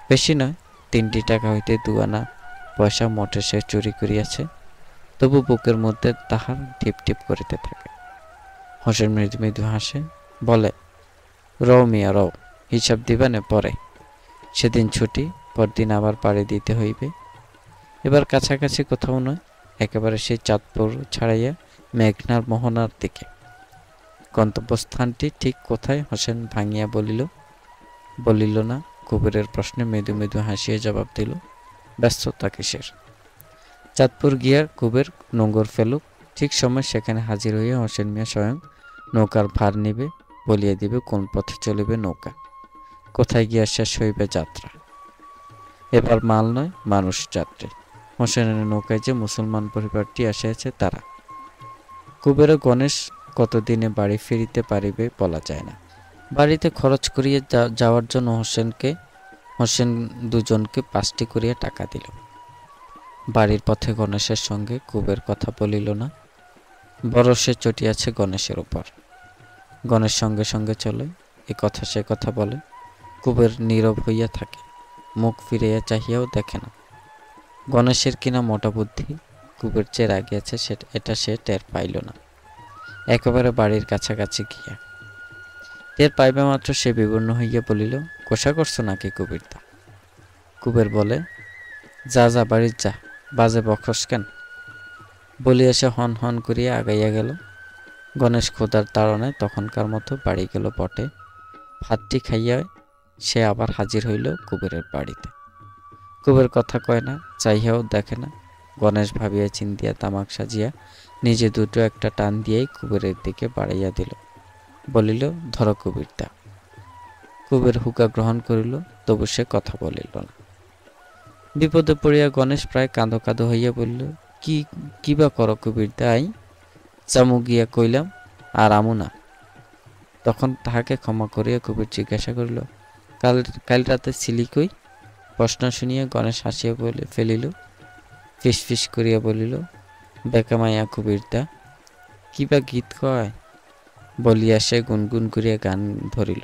[SPEAKER 2] বেশি নয়, 3টি টাকা হইতে 2 আনা পয়সা মোটে সে চুরি করিয়াছে। তবু বুকের মধ্যে তাহার টিপ টিপ করিতে থাকে। হোসেন মৃদু মৃদু হাসে, বলে, রও মিয়া রও, হিসাব দিবানে পরে। সেদিন ছুটি, পরদিন আবার পাড়ি দিতে হইবে। এবার কাছাকাছি কোথাও নয়, একেবারে সেই চাঁদপুর ছাড়াইয়া মেঘনার মোহনার দিকে। গন্তব্যস্থানটি ঠিক কোথায় হোসেন ভাঙিয়া বলিল না। কুবেরের প্রশ্নে মৃদু মৃদু হাসিয়া জবাব দিল, ব্যস্ততা কিসের? চাঁদপুর গিয়া কুবের নোঙর ফেলুক, ঠিক সময় সেখানে হাজির হইয়া হোসেন মিয়া স্বয়ং নৌকার ভার নিবে, বলিয়া দিবে কোন পথে চলিবে নৌকা, কোথায় গিয়া শেষ হইবে যাত্রা। এবার মাল নয়, মানুষ যাত্রী। হোসেনের নৌকায় যে মুসলমান পরিবারটি আসিয়াছে তারা। কুবের ও গণেশ কতদিনে বাড়ি ফিরিতে পারিবে বলা যায় না। বাড়িতে খরচ করিয়া যাওয়ার জন্য হোসেন দুজনকে 5টি করিয়া টাকা দিল। বাড়ির পথে গণেশের সঙ্গে কুবের কথা বলিল না, বড় সে চটিয়াছে গণেশের উপর। গণেশ সঙ্গে সঙ্গে চলে, এ কথা সে কথা বলে। কুবের নীরব হইয়া থাকে, মুখ ফিরাইয়া চাহিয়াও দেখে না। গণেশের কিনা মোটা বুদ্ধি, কুবের যে রাগিয়াছে এটা সে টের পাইল না। একেবারে বাড়ির কাছাকাছি গিয়া টের পাইবা মাত্র সে বিবর্ণ হইয়া বলিল, কোষা করছো নাকি কুবেরদা? কুবের বলে, যা যা বাড়ির যা, বাজে বকস কেন? বলিয়া সে হন হন করিয়া আগাইয়া গেল। গণেশ খোদার তাড়নায় তখনকার মতো বাড়ি গেল বটে। ভাতটি খাইয়া সে আবার হাজির হইল কুবেরের বাড়িতে। কুবের কথা কয় না, চাহিয়াও দেখে না। গণেশ ভাবিয়া চিন্তিয়া তামাক সাজিয়া নিজে দুটো একটা টান দিয়েই কুবেরের দিকে বাড়াইয়া দিল। বলিল, ধর কুবেরদা। কুবের হুকা গ্রহণ করিল, তবু সে কথা বলিল না। বিপদে পড়িয়া গণেশ প্রায় কাঁদো কাঁদো হইয়া বলিল, কি বা করো কুবেরদা? আই চামু গিয়া কইলাম, আর আমু না। তখন তাহাকে ক্ষমা করিয়া কুবের জিজ্ঞাসা করিল, কাল রাতে ছিলি কই? প্রশ্ন শুনিয়া গণেশ হাসিয়া ফেলিল, ফিস ফিস করিয়া বলিল, বেকামাইয়া কুবেরদা, কি বা গীত কয়? বলিয়া সে গুনগুন করিয়া গান ধরিল।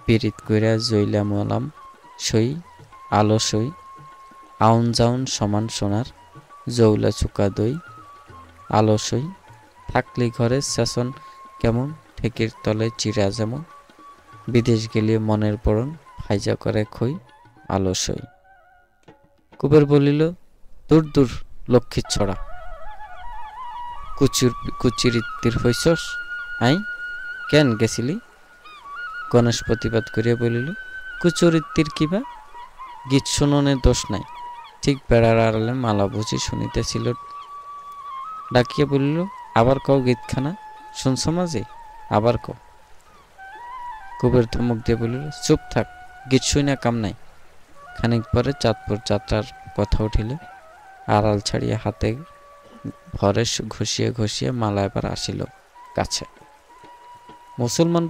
[SPEAKER 2] পীড়িত কইরা জইলা মলাম সই, আলো সই, আউন জাউন সমান সোনার, জৌলা চুকা দই, আলো সই, থাকলি ঘরে সেশন কেমন, ঠেকির তলে চিরা যেমন, বিদেশ গেলিয়ে মনের পরন, ফাইজা করে খই, আলো সই। কুবের বলিল, দূর দূর লক্ষ্মীর ছড়া, কুচিরিত্তির হইছস? আই কেন গেছিলি? গণেশ প্রতিবাদ করিয়া বলিল, কুচরিত্তির কিবা? গীত শুননের দোষ নাই, ঠিক বেড়ার আড়ালে মালা বুঝি শুনিতেছিল। ডাকিয়া বলিল, আবার কও গীতখানা, শুনছ মাঝি, আবার কও। কুবের ধমক দিয়ে বলিল, চুপ থাক, গীত শুইনা কাম নাই। খানিক পরে চাঁদপুর যাত্রার কথা উঠিল। আড়াল ছাড়িয়া হাতে ভরে ঘষিয়া ঘষিয়া মালা এবার আসিল কাছে। মুসলমান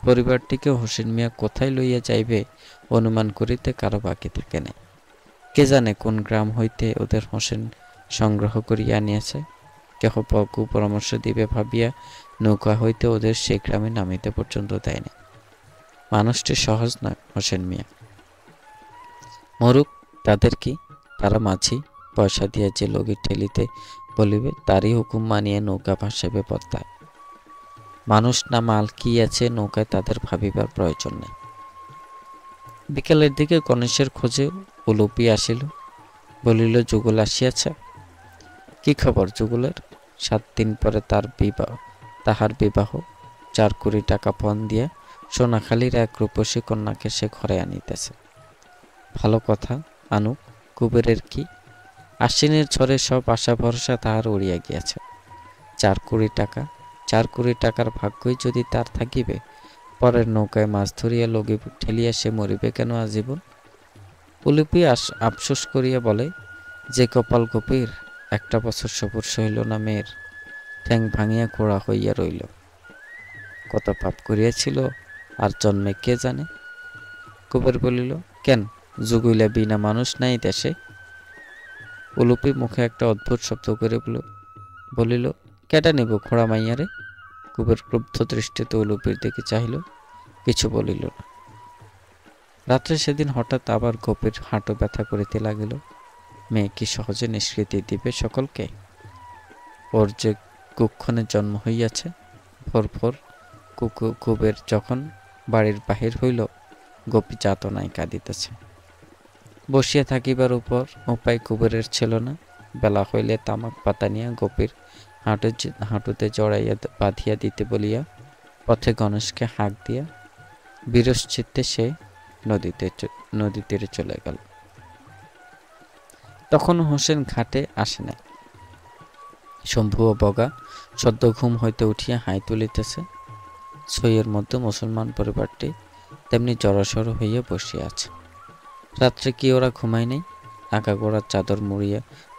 [SPEAKER 2] পরিবারটিকে হোসেন মিয়া কোথায় লইয়া যাইবে অনুমান করিতে কারো বাকি থাকে নাই। কে জানে কোন গ্রাম হইতে ওদের হোসেন সংগ্রহ করিয়া আনিয়াছে। কেহ কুপরামর্শ দিবে ভাবিয়া নৌকা হইতে ওদের সেই গ্রামে নামিতে পর্যন্ত দেয়নি। মানুষটি সহজ নয় হোসেন মিয়া। মরুক, তাদের কি? তারা মাঝি, পয়সা দিয়া যে লগি ঠেলিতে বলিবে তারই হুকুম মানিয়ে নৌকা ভাসাইবে পদ্মায়। মানুষ না মাল কি আছে নৌকায় তাদের ভাবিবার প্রয়োজন নেই। বিকেলের দিকে গণেশের খোঁজে উলুপি আসিল। বলিল, যুগল আসিয়াছে? কি খবর যুগলের? 7 দিন পরে তাহার বিবাহ। 4 কোটি টাকা পণ দিয়া সোনাখালীর এক রূপসী কন্যাকে সে ঘরে আনিতেছে। ভালো কথা, আনুক। কুবেরের কি? আশ্বিনের ঝড়ে সব আশা ভরসা তাহার উড়িয়া গিয়াছে। 4 কোটি টাকা, 4 কোটি টাকার ভাগ্যই যদি তার থাকিবে, পরের নৌকায় মাছ ধরিয়া লগি ঠেলিয়া সে মরিবে কেন আজীবন? উলুপি আফসোস করিয়া বলে, যে কপাল গভীর, 1 বছর সবুর সহিল না মেয়ের, ঠ্যাং ভাঙিয়া খোড়া হইয়া রইল। কত পাপ করিয়াছিল আর জন্মে কে জানে। কুবের বলিল, কেন যুগইলা বিনা মানুষ নাই দেশে? উলুপি মুখে একটা অদ্ভুত শব্দ করে বলিল, কেটা নিব খোড়া মাইয়ারে? কুবের ক্রুব্ধ দৃষ্টিতে উলুপির দিকে চাহিল, কিছু বলিল না। রাত্রে সেদিন হঠাৎ আবার গোপীর হাঁটু ব্যথা করিতে লাগিল। মেয়ে কি সহজে নিষ্কৃতি দিবে সকলকে? ওর যে কুক্ষণে জন্ম হইয়াছে। ভোর ভোর কুবের যখন বাড়ির বাহির হইল, গোপী যাতনায় কাঁদিতেছে। বসিয়া থাকিবার উপায় কুবেরের ছিল না। বেলা হইলে তামাক পাতা নিয়া গোপীর হাঁটুতে জড়াইয়া বাঁধিয়া দিতে বলিয়া পথে গণেশকে হাঁক দিয়া বিরশ্চিত্তে সে নদী তীরে চলে গেল। তখন হোসেন ঘাটে আসে নাই। শম্ভু ও বগা সদ্য ঘুম হইতে উঠিয়া হাই তুলিতেছে। ছইয়ের মধ্যে মুসলমান পরিবারটি তেমনি জড়সড় হইয়া বসিয়া আছে। রাত্রে কি ওরা ঘুমায় নাই? আগাগোড়া চাদর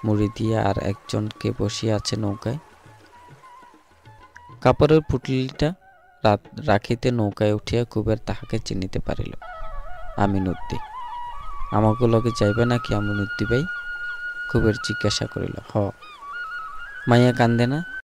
[SPEAKER 2] মুড়ি দিয়া আর একজনকে বসিয়া আছে নৌকায়। কাপড়ের পুটলিটা রাখিতে নৌকায় উঠিয়া কুবের তাহাকে চিনিতে পারিল। আমিনুদ্দি। আমাকে লগে যাইবে নাকি আমিনুদ্দি ভাই? কুবের জিজ্ঞাসা করিল। হ। মাইয়া কান্দে না?